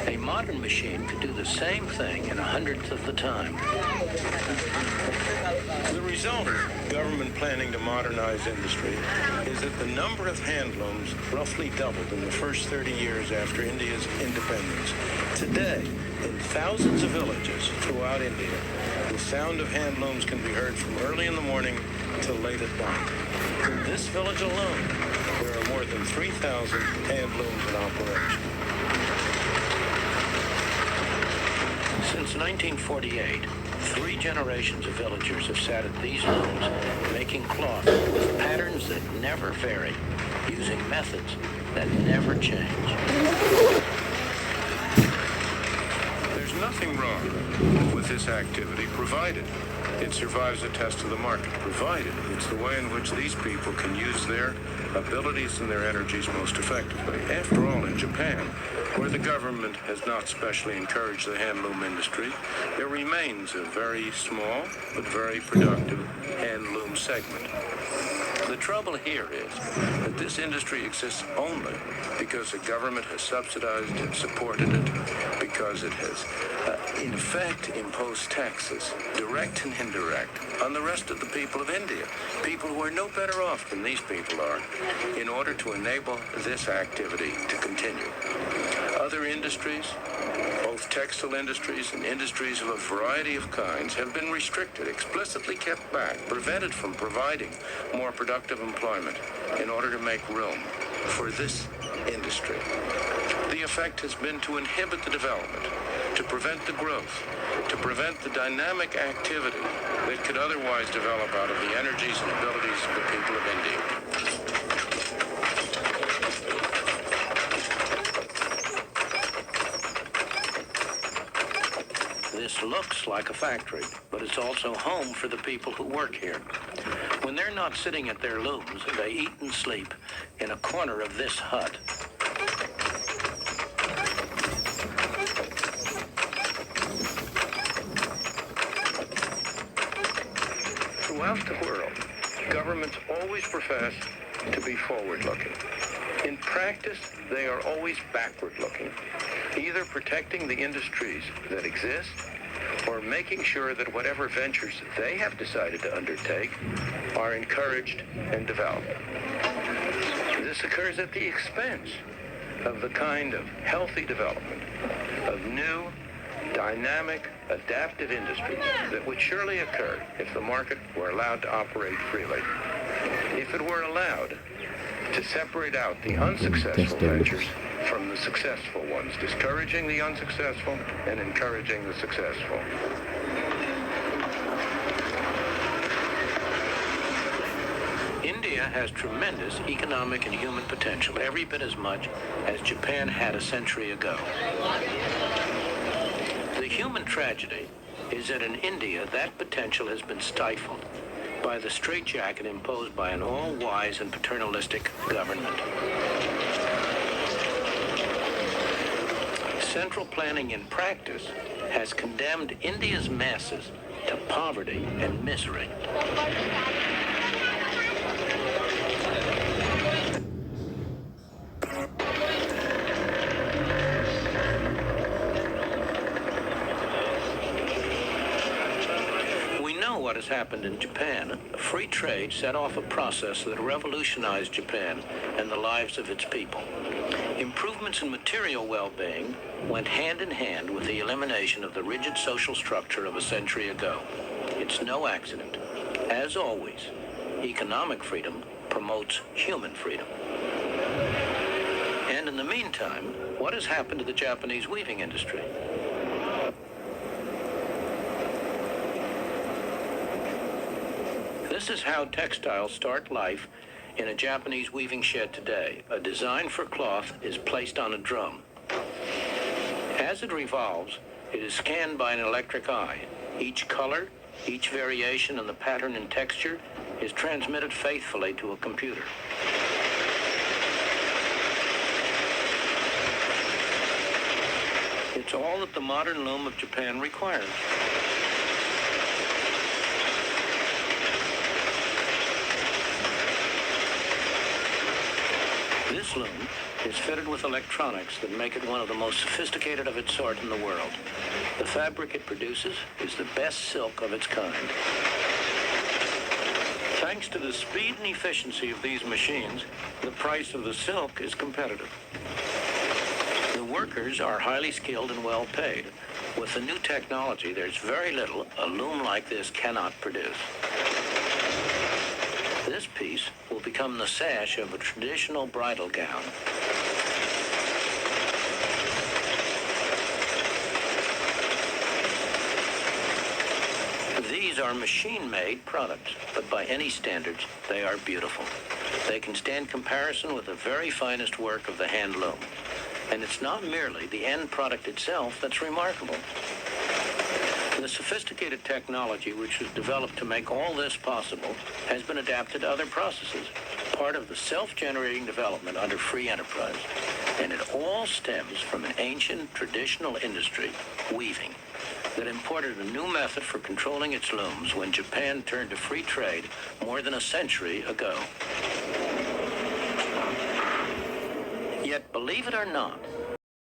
A modern machine could do the same thing in 1/100th of the time. The result of government planning to modernize industry is that the number of handlooms roughly doubled in the first 30 years after India's independence. Today, in thousands of villages throughout India, the sound of handlooms can be heard from early in the morning till late at night. In this village alone, there are more than 3,000 handlooms in operation. Since 1948, 3 generations of villagers have sat at these looms making cloth with patterns that never vary, using methods that never change. There's nothing wrong with this activity, provided it survives the test of the market, provided it's the way in which these people can use their abilities and their energies most effectively. After all, in Japan, where the government has not specially encouraged the handloom industry, there remains a very small but very productive handloom segment. The trouble here is that this industry exists only because the government has subsidized and supported it, because it has, in effect, imposed taxes, direct and indirect, on the rest of the people of India, people who are no better off than these people are, in order to enable this activity to continue. Other industries, both textile industries and industries of a variety of kinds, have been restricted, explicitly kept back, prevented from providing more productive employment in order to make room for this industry. The effect has been to inhibit the development, to prevent the growth, to prevent the dynamic activity that could otherwise develop out of the energies and abilities of the people of India. This looks like a factory, but it's also home for the people who work here. When they're not sitting at their looms, they eat and sleep in a corner of this hut. Throughout the world, governments always profess to be forward-looking. In practice, they are always backward-looking, either protecting the industries that exist or making sure that whatever ventures they have decided to undertake are encouraged and developed. This occurs at the expense of the kind of healthy development of new, dynamic, adaptive industries that would surely occur if the market were allowed to operate freely. If it were allowed to separate out the unsuccessful ventures from the successful ones, discouraging the unsuccessful and encouraging the successful. India has tremendous economic and human potential, every bit as much as Japan had a century ago. The human tragedy is that in India, that potential has been stifled by the straitjacket imposed by an all-wise and paternalistic government. Central planning in practice has condemned India's masses to poverty and misery. What has happened in Japan. Free trade set off a process that revolutionized Japan and the lives of its people. Improvements in material well-being went hand in hand with the elimination of the rigid social structure of a century ago. It's no accident. As always, economic freedom promotes human freedom. And in the meantime, what has happened to the Japanese weaving industry? This is how textiles start life in a Japanese weaving shed today. A design for cloth is placed on a drum. As it revolves, it is scanned by an electric eye. Each color, each variation in the pattern and texture is transmitted faithfully to a computer. It's all that the modern loom of Japan requires. This loom is fitted with electronics that make it one of the most sophisticated of its sort in the world. The fabric it produces is the best silk of its kind. Thanks to the speed and efficiency of these machines, the price of the silk is competitive. The workers are highly skilled and well paid. With the new technology, there's very little a loom like this cannot produce. This piece will become the sash of a traditional bridal gown. These are machine-made products, but by any standards, they are beautiful. They can stand comparison with the very finest work of the hand loom. And it's not merely the end product itself that's remarkable. The sophisticated technology which was developed to make all this possible has been adapted to other processes, part of the self-generating development under free enterprise. And it all stems from an ancient traditional industry, weaving, that imported a new method for controlling its looms when Japan turned to free trade more than a century ago. Yet, believe it or not,